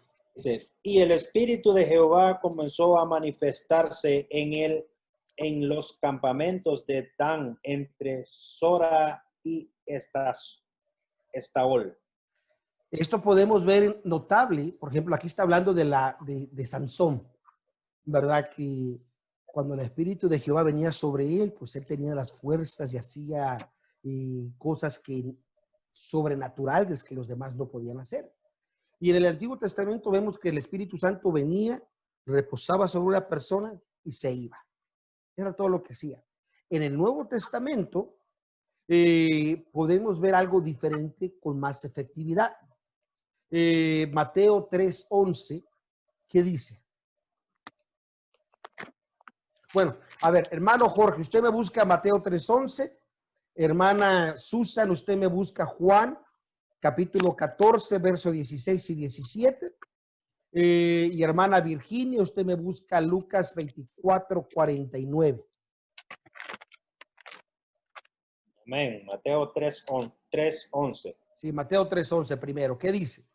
Y el Espíritu de Jehová comenzó a manifestarse en los campamentos de Dan, entre Sora y Estaol. Esto podemos ver notable, por ejemplo, aquí está hablando de Sansón, ¿verdad? Que cuando el Espíritu de Jehová venía sobre él, pues él tenía las fuerzas y hacía cosas sobrenaturales que los demás no podían hacer. Y en el Antiguo Testamento vemos que el Espíritu Santo venía, reposaba sobre una persona y se iba. Era todo lo que hacía. En el Nuevo Testamento podemos ver algo diferente con más efectividad. Mateo 3:11, ¿qué dice? Bueno, a ver, hermano Jorge, usted me busca Mateo 3:11. Hermana Susan, usted me busca Juan, capítulo 14, verso 16 y 17. Y hermana Virginia, usted me busca Lucas 24:49. Amén. Mateo 3:11. 3:11. Sí, Mateo 3:11 primero. ¿Qué dice?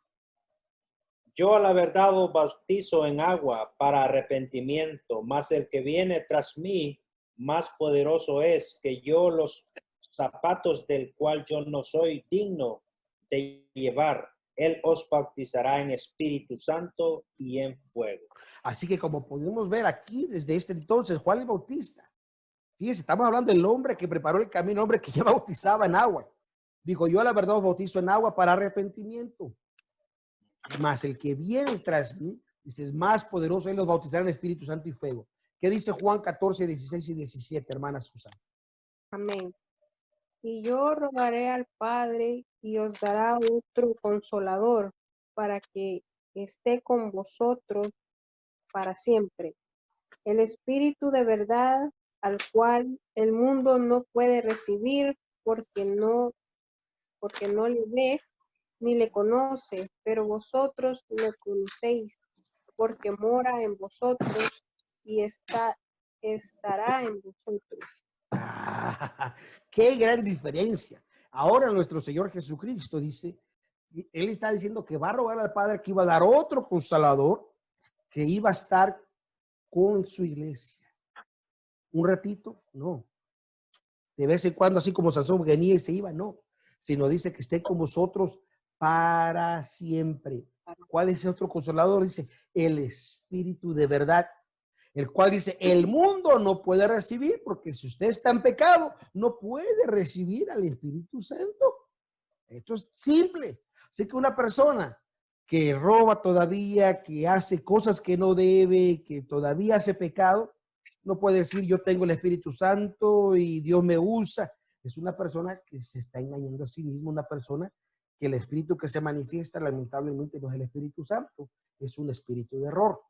Yo a la verdad os bautizo en agua para arrepentimiento, mas el que viene tras mí más poderoso es que yo, los zapatos del cual yo no soy digno de llevar. Él os bautizará en Espíritu Santo y en fuego. Así que como podemos ver aquí, desde este entonces, Juan el Bautista, fíjense, estamos hablando del hombre que preparó el camino, hombre que ya bautizaba en agua. Dijo, yo a la verdad os bautizo en agua para arrepentimiento. Mas el que viene tras mí, dice, es más poderoso, él los bautizará en Espíritu Santo y fuego. ¿Qué dice Juan 14, 16 y 17, hermana Susan? Amén. Y yo rogaré al Padre y os dará otro consolador para que esté con vosotros para siempre. El Espíritu de verdad, al cual el mundo no puede recibir porque no le ve ni le conoce, pero vosotros lo conocéis porque mora en vosotros y estará en vosotros. Ah, qué gran diferencia. Ahora nuestro Señor Jesucristo dice, él está diciendo que va a rogar al Padre que iba a dar otro consolador que iba a estar con su iglesia. Un ratito, no. De vez en cuando, así como Sansón venía y se iba, no. Sino dice que esté con vosotros para siempre. ¿Cuál es ese otro consolador? Dice, el Espíritu de verdad, el cual dice, el mundo no puede recibir, porque si usted está en pecado, no puede recibir al Espíritu Santo. Esto es simple. Así que una persona que roba todavía, que hace cosas que no debe, que todavía hace pecado, no puede decir yo tengo el Espíritu Santo y Dios me usa. Es una persona que se está engañando a sí mismo, una persona que el espíritu que se manifiesta lamentablemente no es el Espíritu Santo, es un espíritu de error.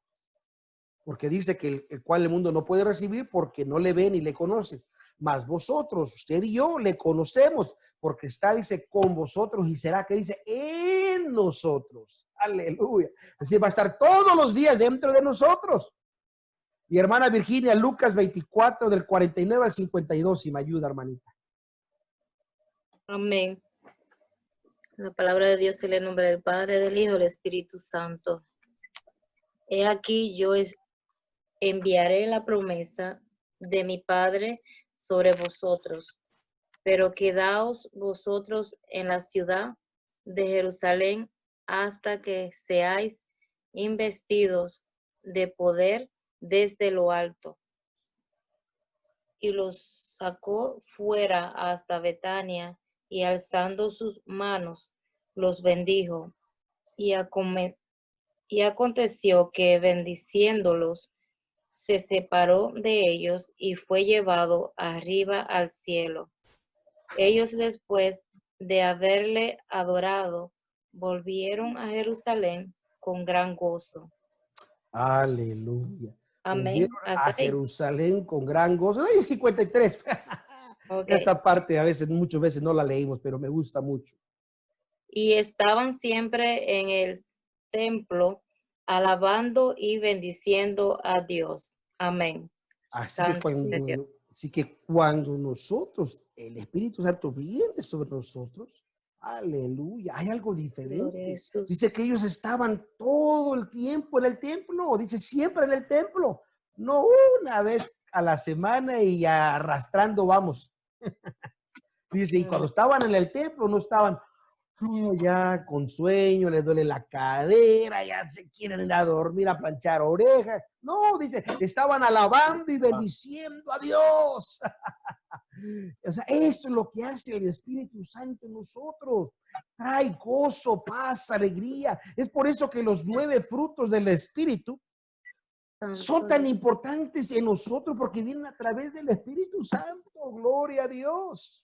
Porque dice que el cual el mundo no puede recibir porque no le ve ni le conoce. Mas vosotros, usted y yo, le conocemos porque está, dice, con vosotros y será que dice en nosotros. Aleluya. Es decir, va a estar todos los días dentro de nosotros. Y hermana Virginia, Lucas 24 del 49 al 52, si me ayuda, hermanita. Amén. La palabra de Dios se le nombra del Padre, del Hijo, del Espíritu Santo. He aquí yo enviaré la promesa de mi Padre sobre vosotros, pero quedaos vosotros en la ciudad de Jerusalén hasta que seáis investidos de poder desde lo alto. Y los sacó fuera hasta Betania, y alzando sus manos, los bendijo. Y aconteció que bendiciéndolos, se separó de ellos y fue llevado arriba al cielo. Ellos después de haberle adorado, volvieron a Jerusalén con gran gozo. Aleluya. Amén. Volvieron Hasta a ahí. Jerusalén con gran gozo. Ay, 53. Okay. Esta parte a veces, muchas veces no la leímos, pero me gusta mucho. Y estaban siempre en el templo, alabando y bendiciendo a Dios. Amén. Así Santo que, de Dios. cuando nosotros, el Espíritu Santo viene sobre nosotros, aleluya, hay algo Gloria a diferente. Jesús. Dice que ellos estaban todo el tiempo en el templo, dice siempre en el templo, no una vez a la semana y arrastrando vamos. Dice, y cuando estaban en el templo no estaban ya con sueño, les duele la cadera, ya se quieren ir a dormir, a planchar orejas. No, dice, estaban alabando y bendiciendo a Dios. O sea, eso es lo que hace el Espíritu Santo en nosotros. Trae gozo, paz, alegría. Es por eso que los 9 frutos del Espíritu son tan importantes en nosotros porque vienen a través del Espíritu Santo. Gloria a Dios.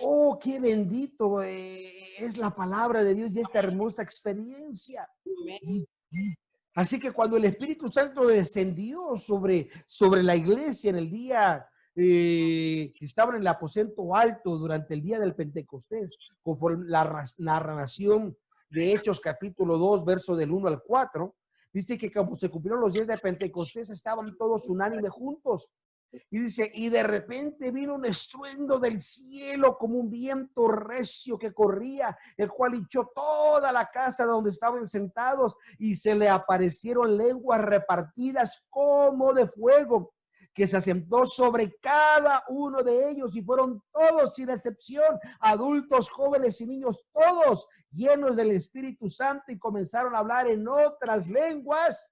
Oh, qué bendito es la palabra de Dios y esta hermosa experiencia. Así que cuando el Espíritu Santo descendió sobre la iglesia en el día que estaban en el aposento alto durante el día del Pentecostés, conforme la narración de Hechos capítulo 2, verso del 1 al 4, dice que como se cumplieron los días de Pentecostés, estaban todos unánime juntos Y dice, y de repente vino un estruendo del cielo como un viento recio que corría, el cual hinchó toda la casa donde estaban sentados, y se le aparecieron lenguas repartidas como de fuego, que se asentó sobre cada uno de ellos, y fueron todos sin excepción, adultos, jóvenes y niños, todos llenos del Espíritu Santo, y comenzaron a hablar en otras lenguas.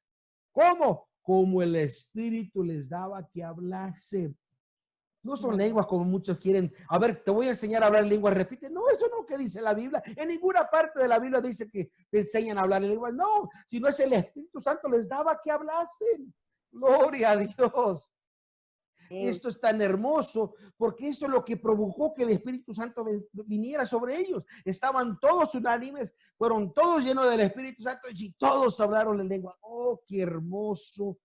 ¿Cómo? Como el Espíritu les daba que hablase. No son lenguas como muchos quieren. A ver, te voy a enseñar a hablar en lenguas. Repite. No, eso no que dice la Biblia. En ninguna parte de la Biblia dice que te enseñan a hablar en lenguas. No, sino es el Espíritu Santo les daba que hablasen. Gloria a Dios. Esto es tan hermoso porque eso es lo que provocó que el Espíritu Santo viniera sobre ellos. Estaban todos unánimes, fueron todos llenos del Espíritu Santo y todos hablaron en lengua. Oh, qué hermoso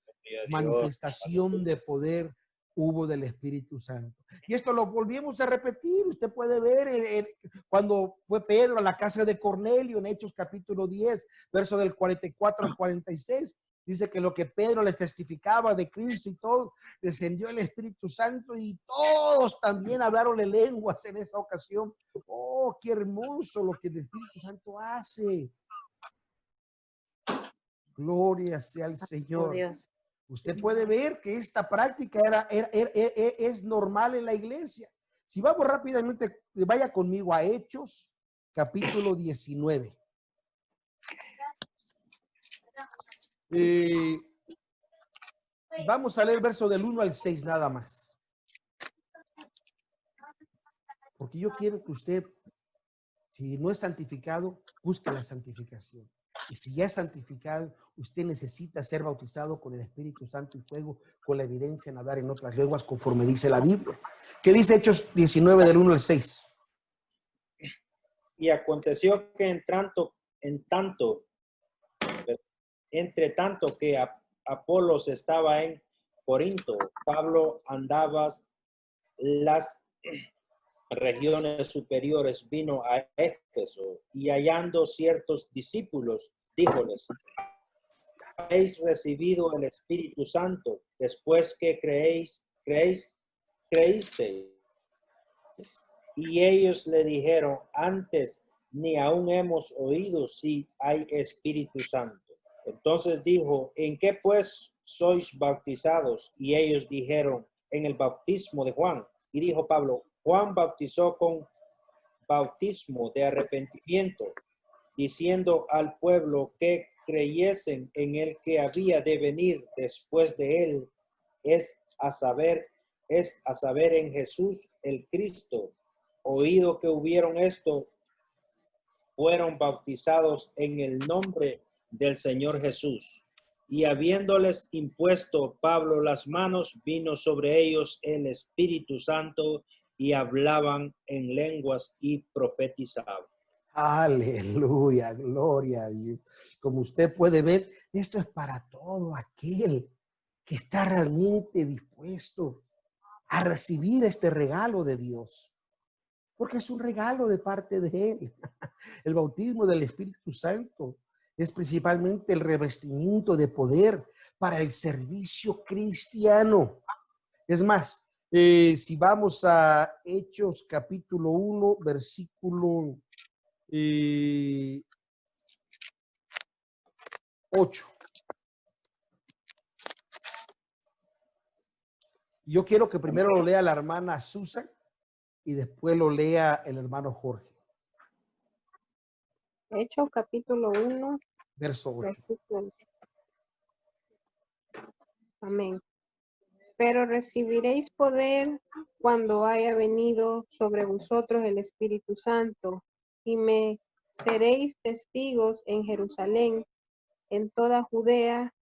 manifestación de poder hubo del Espíritu Santo. Y esto lo volvimos a repetir. Usted puede ver cuando fue Pedro a la casa de Cornelio en Hechos capítulo 10, verso del 44 al 46. Dice que lo que Pedro les testificaba de Cristo y todo, descendió el Espíritu Santo y todos también hablaron en lenguas en esa ocasión. Oh, qué hermoso lo que el Espíritu Santo hace. Gloria sea al Señor. Dios. Usted puede ver que esta práctica es normal en la iglesia. Si vamos rápidamente, vaya conmigo a Hechos, capítulo 19. Vamos a leer el verso del 1 al 6 nada más. Porque yo quiero que usted, si no es santificado, busque la santificación. Y si ya es santificado, usted necesita ser bautizado con el Espíritu Santo y fuego, con la evidencia en hablar en otras lenguas, conforme dice la Biblia. ¿Qué dice Hechos 19 del 1 al 6? Y aconteció que entre tanto que Apolos estaba en Corinto, Pablo andaba las regiones superiores, vino a Éfeso, y hallando ciertos discípulos, díjoles: ¿habéis recibido el Espíritu Santo después que creísteis? Y ellos le dijeron: antes ni aún hemos oído si hay Espíritu Santo. Entonces dijo: ¿en qué pues sois bautizados? Y ellos dijeron: en el bautismo de Juan. Y dijo Pablo: Juan bautizó con bautismo de arrepentimiento, diciendo al pueblo que creyesen en el que había de venir después de él, es a saber en Jesús el Cristo. Oído que hubieron esto, fueron bautizados en el nombre del Señor Jesús. Y habiéndoles impuesto Pablo las manos, vino sobre ellos el Espíritu Santo, y hablaban en lenguas y profetizaban. Aleluya, gloria a Dios. Como usted puede ver, esto es para todo aquel que está realmente dispuesto a recibir este regalo de Dios. Porque es un regalo de parte de Él. El bautismo del Espíritu Santo es principalmente el revestimiento de poder para el servicio cristiano. Es más, si vamos a Hechos capítulo 1, versículo 8. Yo quiero que primero lo lea la hermana Susan y después lo lea el hermano Jorge. Hechos capítulo 1, Verso 8. versículo 8. Amén. Pero recibiréis poder cuando haya venido sobre vosotros el Espíritu Santo, y me seréis testigos en Jerusalén, en toda Judea,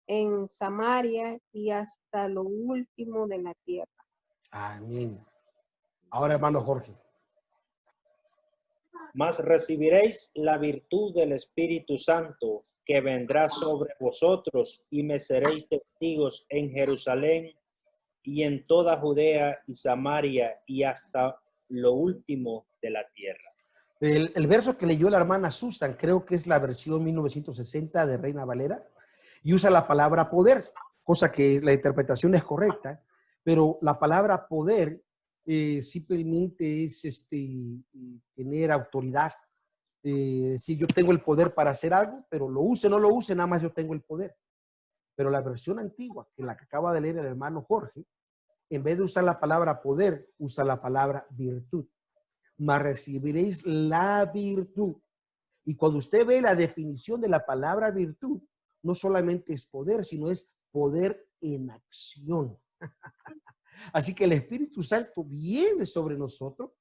en Samaria y hasta lo último de la tierra. Amén. Ahora, hermano Jorge. Mas recibiréis la virtud del Espíritu Santo, que vendrá sobre vosotros, y me seréis testigos en Jerusalén y en toda Judea y Samaria y hasta lo último de la tierra. El verso que leyó la hermana Susan, creo que es la versión 1960 de Reina Valera, y usa la palabra poder, cosa que la interpretación es correcta, Pero la palabra poder simplemente es tener autoridad. Decir, yo tengo el poder para hacer algo, pero lo use o no lo use, nada más yo tengo el poder. Pero la versión antigua, que la que acaba de leer el hermano Jorge, en vez de usar la palabra poder, usa la palabra virtud. Mas recibiréis la virtud. Y cuando usted ve la definición de la palabra virtud, no solamente es poder, sino es poder en acción. Así que el Espíritu Santo viene sobre nosotros,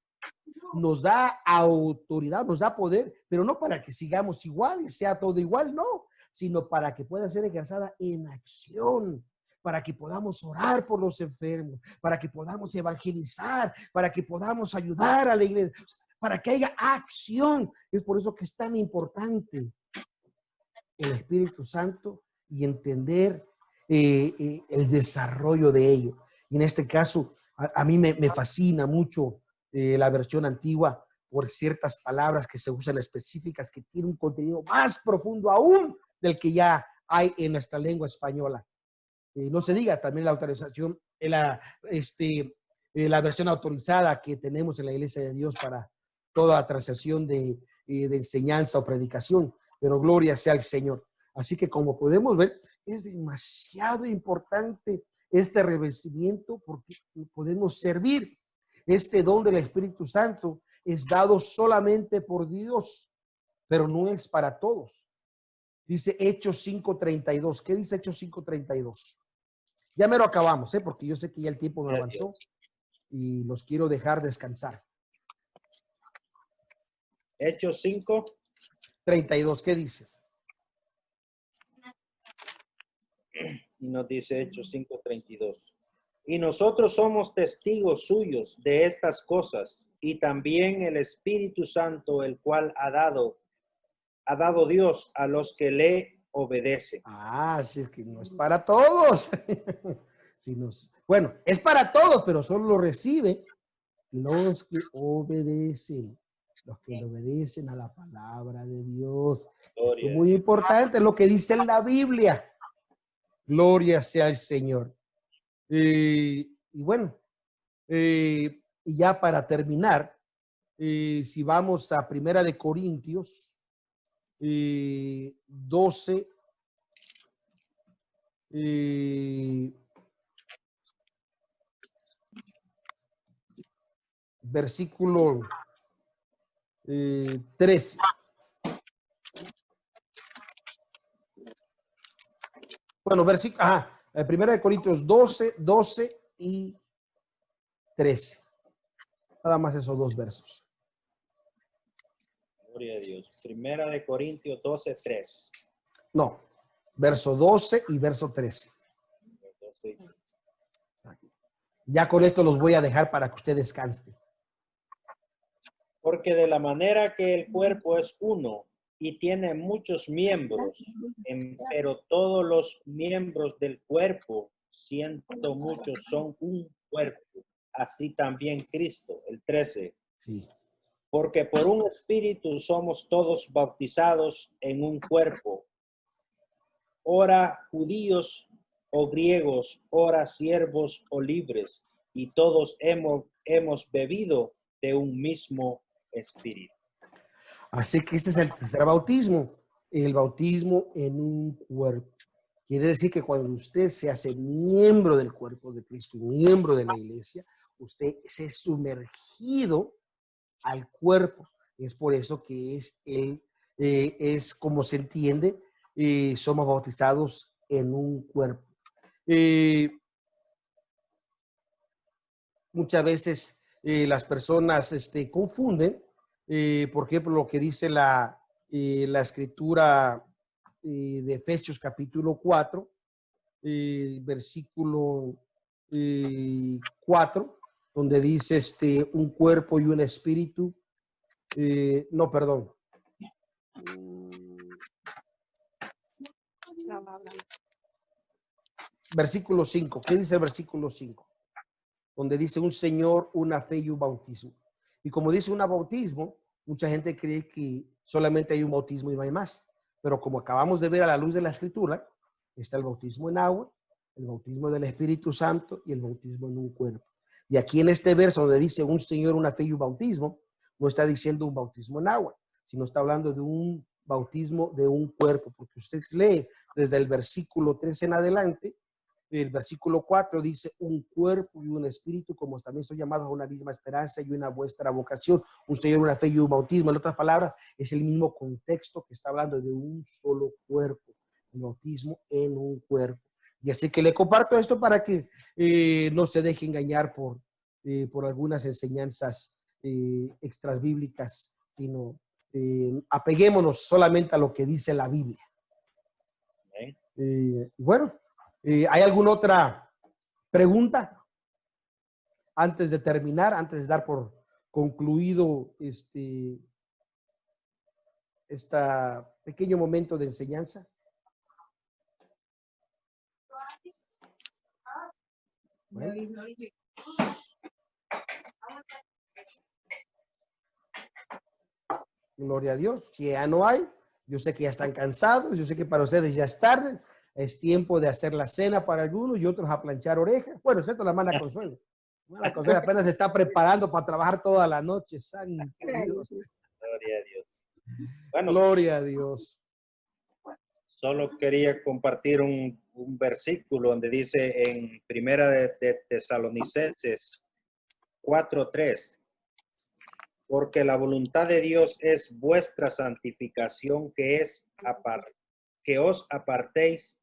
nos da autoridad, nos da poder, pero no para que sigamos igual y sea todo igual, no, sino para que pueda ser ejercida en acción, para que podamos orar por los enfermos, para que podamos evangelizar, para que podamos ayudar a la iglesia, para que haya acción. Es por eso que es tan importante el Espíritu Santo y entender el desarrollo de ello. Y en este caso, a mí me fascina mucho la versión antigua por ciertas palabras que se usan específicas que tienen un contenido más profundo aún del que ya hay en nuestra lengua española. No se diga también la autorización, la versión autorizada que tenemos en la Iglesia de Dios para toda transacción de enseñanza o predicación, pero gloria sea al Señor. Así que como podemos ver, es demasiado importante este revestimiento porque podemos servir. Este don del Espíritu Santo es dado solamente por Dios, pero no es para todos. Dice Hechos 5:32. ¿Qué dice Hechos 5:32? Ya me lo acabamos, porque yo sé que ya el tiempo me avanzó y los quiero dejar descansar. Hechos 5:32, ¿qué dice? Y nos dice Hechos 5:32. Y nosotros somos testigos suyos de estas cosas, y también el Espíritu Santo, el cual ha dado Dios a los que le obedecen. Sí, es que no es para todos. Bueno, es para todos, pero solo lo recibe los que obedecen, los que le obedecen a la palabra de Dios. Esto es muy importante, lo que dice en la Biblia. Gloria sea al Señor. Y bueno, y ya para terminar, si vamos a Primera de Corintios 12, versículo 13. Bueno, Primera de Corintios 12 y 13. Nada más esos dos versos. Gloria a Dios. Primera de Corintios 12:3. No, verso 12 y verso 13. Ya con esto los voy a dejar para que usted descanse. Porque de la manera que el cuerpo es uno y tiene muchos miembros, pero todos los miembros del cuerpo, siendo muchos, son un cuerpo. Así también Cristo, el 13. Sí. Porque por un espíritu somos todos bautizados en un cuerpo, ora judíos o griegos, ora siervos o libres, y todos hemos bebido de un mismo espíritu. Así que este es el tercer bautismo, el bautismo en un cuerpo. Quiere decir que cuando usted se hace miembro del cuerpo de Cristo, miembro de la iglesia, usted se ha sumergido al cuerpo. Es por eso que es como se entiende, somos bautizados en un cuerpo. Muchas veces las personas confunden, por ejemplo, lo que dice la escritura de Efesios capítulo 4, versículo 4, donde dice un cuerpo y un espíritu. No, perdón. Versículo 5. ¿Qué dice el versículo 5? Donde dice un Señor, una fe y un bautismo. Y como dice un bautismo, mucha gente cree que solamente hay un bautismo y no hay más. Pero como acabamos de ver a la luz de la escritura, está el bautismo en agua, el bautismo del Espíritu Santo y el bautismo en un cuerpo. Y aquí en este verso donde dice un Señor, una fe y un bautismo, no está diciendo un bautismo en agua, sino está hablando de un bautismo de un cuerpo, porque usted lee desde el versículo 3 en adelante, el versículo 4 dice un cuerpo y un espíritu, como también son llamados a una misma esperanza y una vuestra vocación, un Señor, una fe y un bautismo. En otras palabras, es el mismo contexto que está hablando de un solo cuerpo, el bautismo en un cuerpo. Y así que le comparto esto para que no se deje engañar por algunas enseñanzas extras bíblicas, sino apeguémonos solamente a lo que dice la Biblia. Bueno, ¿hay alguna otra pregunta antes de terminar, antes de dar por concluido este pequeño momento de enseñanza? Bueno. Gloria a Dios. Si ya no hay, yo sé que ya están cansados, yo sé que para ustedes ya es tarde, es tiempo de hacer la cena para algunos y otros a planchar orejas. Bueno, excepto la hermana Consuelo. La hermana Consuelo apenas se está preparando para trabajar toda la noche. Santo Dios. Gloria a Dios. Bueno, gloria a Dios. Solo quería compartir un versículo donde dice en Primera de Tesalonicenses 4:3, porque la voluntad de Dios es vuestra santificación, que os apartéis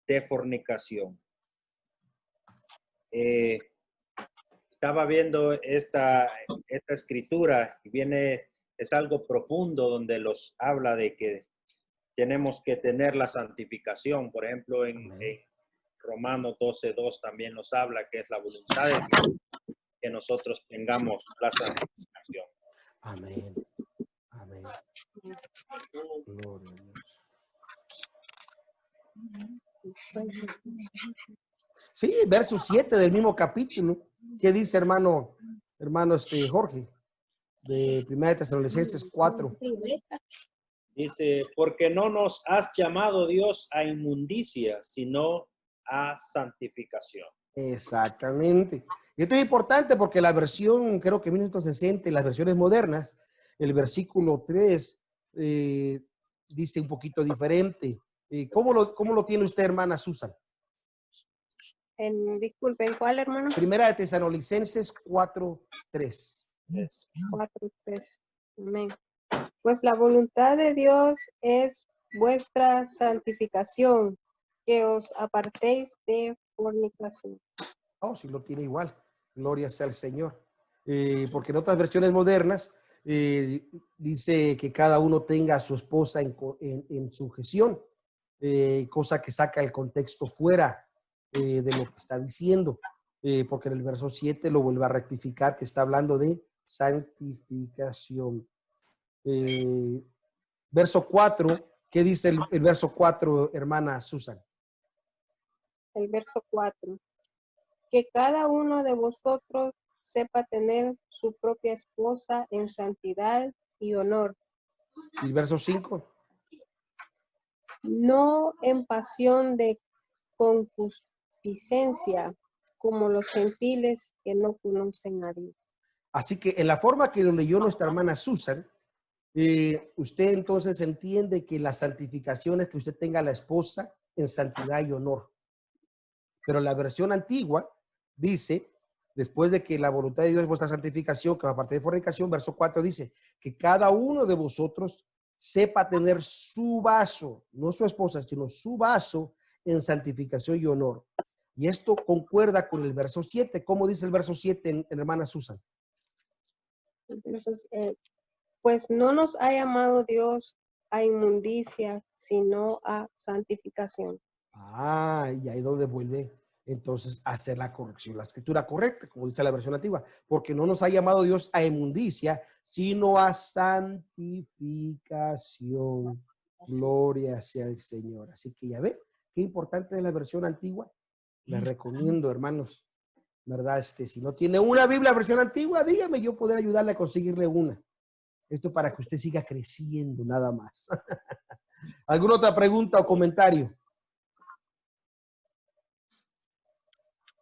de fornicación. Estaba viendo esta escritura y es algo profundo donde los habla de que tenemos que tener la santificación. Por ejemplo, en Romanos 12:2 también nos habla que es la voluntad de Dios que nosotros tengamos la santificación. Amén. Amén. Gloria a Dios. Sí, verso 7 del mismo capítulo. ¿Qué dice, hermano Jorge? De 1 Tesalonicenses 4. Dice, porque no nos has llamado Dios a inmundicia, sino a santificación. Exactamente. Y esto es importante porque la versión, creo que 1960, y las versiones modernas, el versículo 3 dice un poquito diferente. ¿Cómo lo tiene usted, hermana Susan? Disculpen, ¿cuál, hermano? 1 Tesalonicenses 4:3. 4:3. Amén. Pues la voluntad de Dios es vuestra santificación, que os apartéis de fornicación. Oh, si lo tiene igual. Gloria sea al Señor. Porque en otras versiones modernas dice que cada uno tenga a su esposa en sujeción, cosa que saca el contexto fuera de lo que está diciendo, porque en el verso 7 lo vuelve a rectificar, que está hablando de santificación. Verso 4, ¿qué dice el verso 4, hermana Susan? El verso 4. Que cada uno de vosotros sepa tener su propia esposa en santidad y honor. ¿Y el verso 5? No en pasión de concupiscencia, como los gentiles que no conocen a Dios. Así que en la forma que lo leyó nuestra hermana Susan, usted entonces entiende que la santificación es que usted tenga a la esposa en santidad y honor. Pero la versión antigua dice, después de que la voluntad de Dios es vuestra santificación, que aparte de fornicación, verso 4 dice, que cada uno de vosotros sepa tener su vaso, no su esposa, sino su vaso en santificación y honor. Y esto concuerda con el verso 7. ¿Cómo dice el verso 7 en hermana Susan? Entonces, pues no nos ha llamado Dios a inmundicia, sino a santificación. Ah, y ahí donde vuelve entonces a hacer la corrección, la escritura correcta, como dice la versión nativa, porque no nos ha llamado Dios a inmundicia, sino a santificación. Gloria sea el Señor. Así que ya ve, qué importante es la versión antigua. Les recomiendo, hermanos, ¿verdad? Si no tiene una Biblia versión antigua, dígame, yo poder ayudarle a conseguirle una. Esto para que usted siga creciendo, nada más. ¿Alguna otra pregunta o comentario?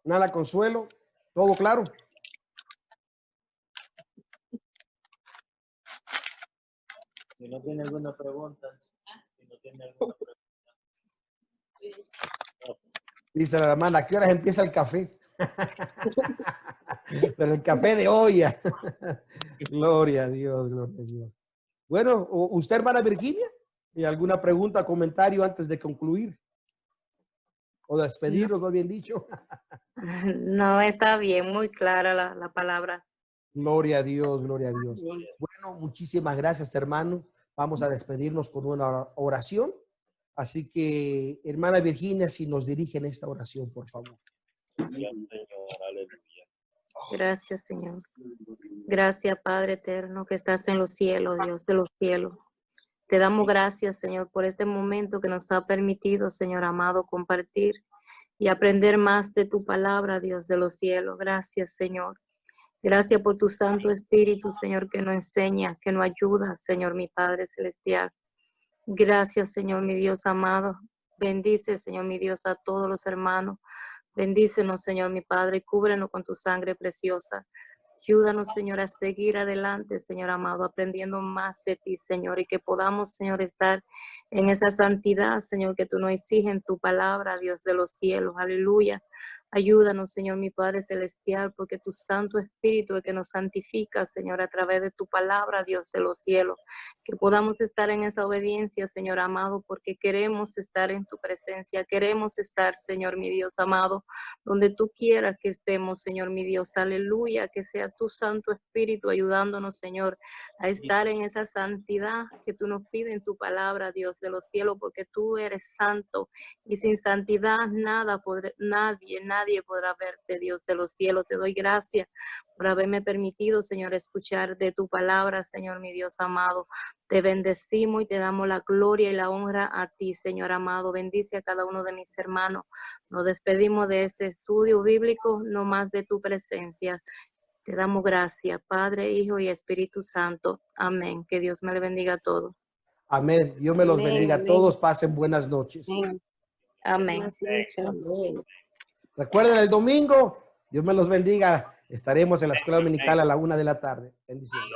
Nada, Consuelo. ¿Todo claro? Si no tiene alguna pregunta. Si no tiene alguna pregunta. Dice la hermana, ¿a qué horas empieza el café? Pero el café de olla. Gloria a Dios, gloria a Dios. Bueno, ¿usted, hermana Virginia? ¿Y alguna pregunta, comentario antes de concluir? O despedirnos, no bien dicho. No, está bien, muy clara la palabra. Gloria a Dios, gloria a Dios. Amén. Bueno, muchísimas gracias, hermano. Vamos a despedirnos con una oración. Así que, hermana Virginia, si nos dirige en esta oración, por favor. Gracias, Señor. Gracias, Padre eterno, que estás en los cielos, Dios de los cielos. Te damos gracias, Señor, por este momento que nos ha permitido, Señor amado, compartir y aprender más de tu palabra, Dios de los cielos. Gracias, Señor. Gracias por tu Santo Espíritu, Señor, que nos enseña, que nos ayuda, Señor, mi Padre Celestial. Gracias, Señor, mi Dios amado. Bendice, Señor, mi Dios, a todos los hermanos. Bendícenos, Señor, mi Padre, cúbrenos con tu sangre preciosa. Ayúdanos, Señor, a seguir adelante, Señor amado, aprendiendo más de ti, Señor, y que podamos, Señor, estar en esa santidad, Señor, que tú nos exiges en tu palabra, Dios de los cielos. Aleluya. Ayúdanos, Señor, mi Padre Celestial, porque tu Santo Espíritu es que nos santifica, Señor, a través de tu palabra, Dios de los cielos. Que podamos estar en esa obediencia, Señor amado, porque queremos estar en tu presencia. Queremos estar, Señor, mi Dios amado, donde tú quieras que estemos, Señor, mi Dios. Aleluya. Que sea tu Santo Espíritu ayudándonos, Señor, a estar en esa santidad que tú nos pides en tu palabra, Dios de los cielos, porque tú eres santo y sin santidad nadie podrá verte, Dios de los cielos. Te doy gracias por haberme permitido, Señor, escuchar de tu palabra, Señor, mi Dios amado. Te bendecimos y te damos la gloria y la honra a ti, Señor amado. Bendice a cada uno de mis hermanos. Nos despedimos de este estudio bíblico, no más de tu presencia. Te damos gracias, Padre, Hijo y Espíritu Santo. Amén. Que Dios me le bendiga a todos. Amén. Dios me los Amén, bendiga a amén. todos. Pasen buenas noches. Amén. Amén. Buenas noches. Amén. Recuerden el domingo. Dios me los bendiga. Estaremos en la escuela dominical a la 1 de la tarde. Bendiciones.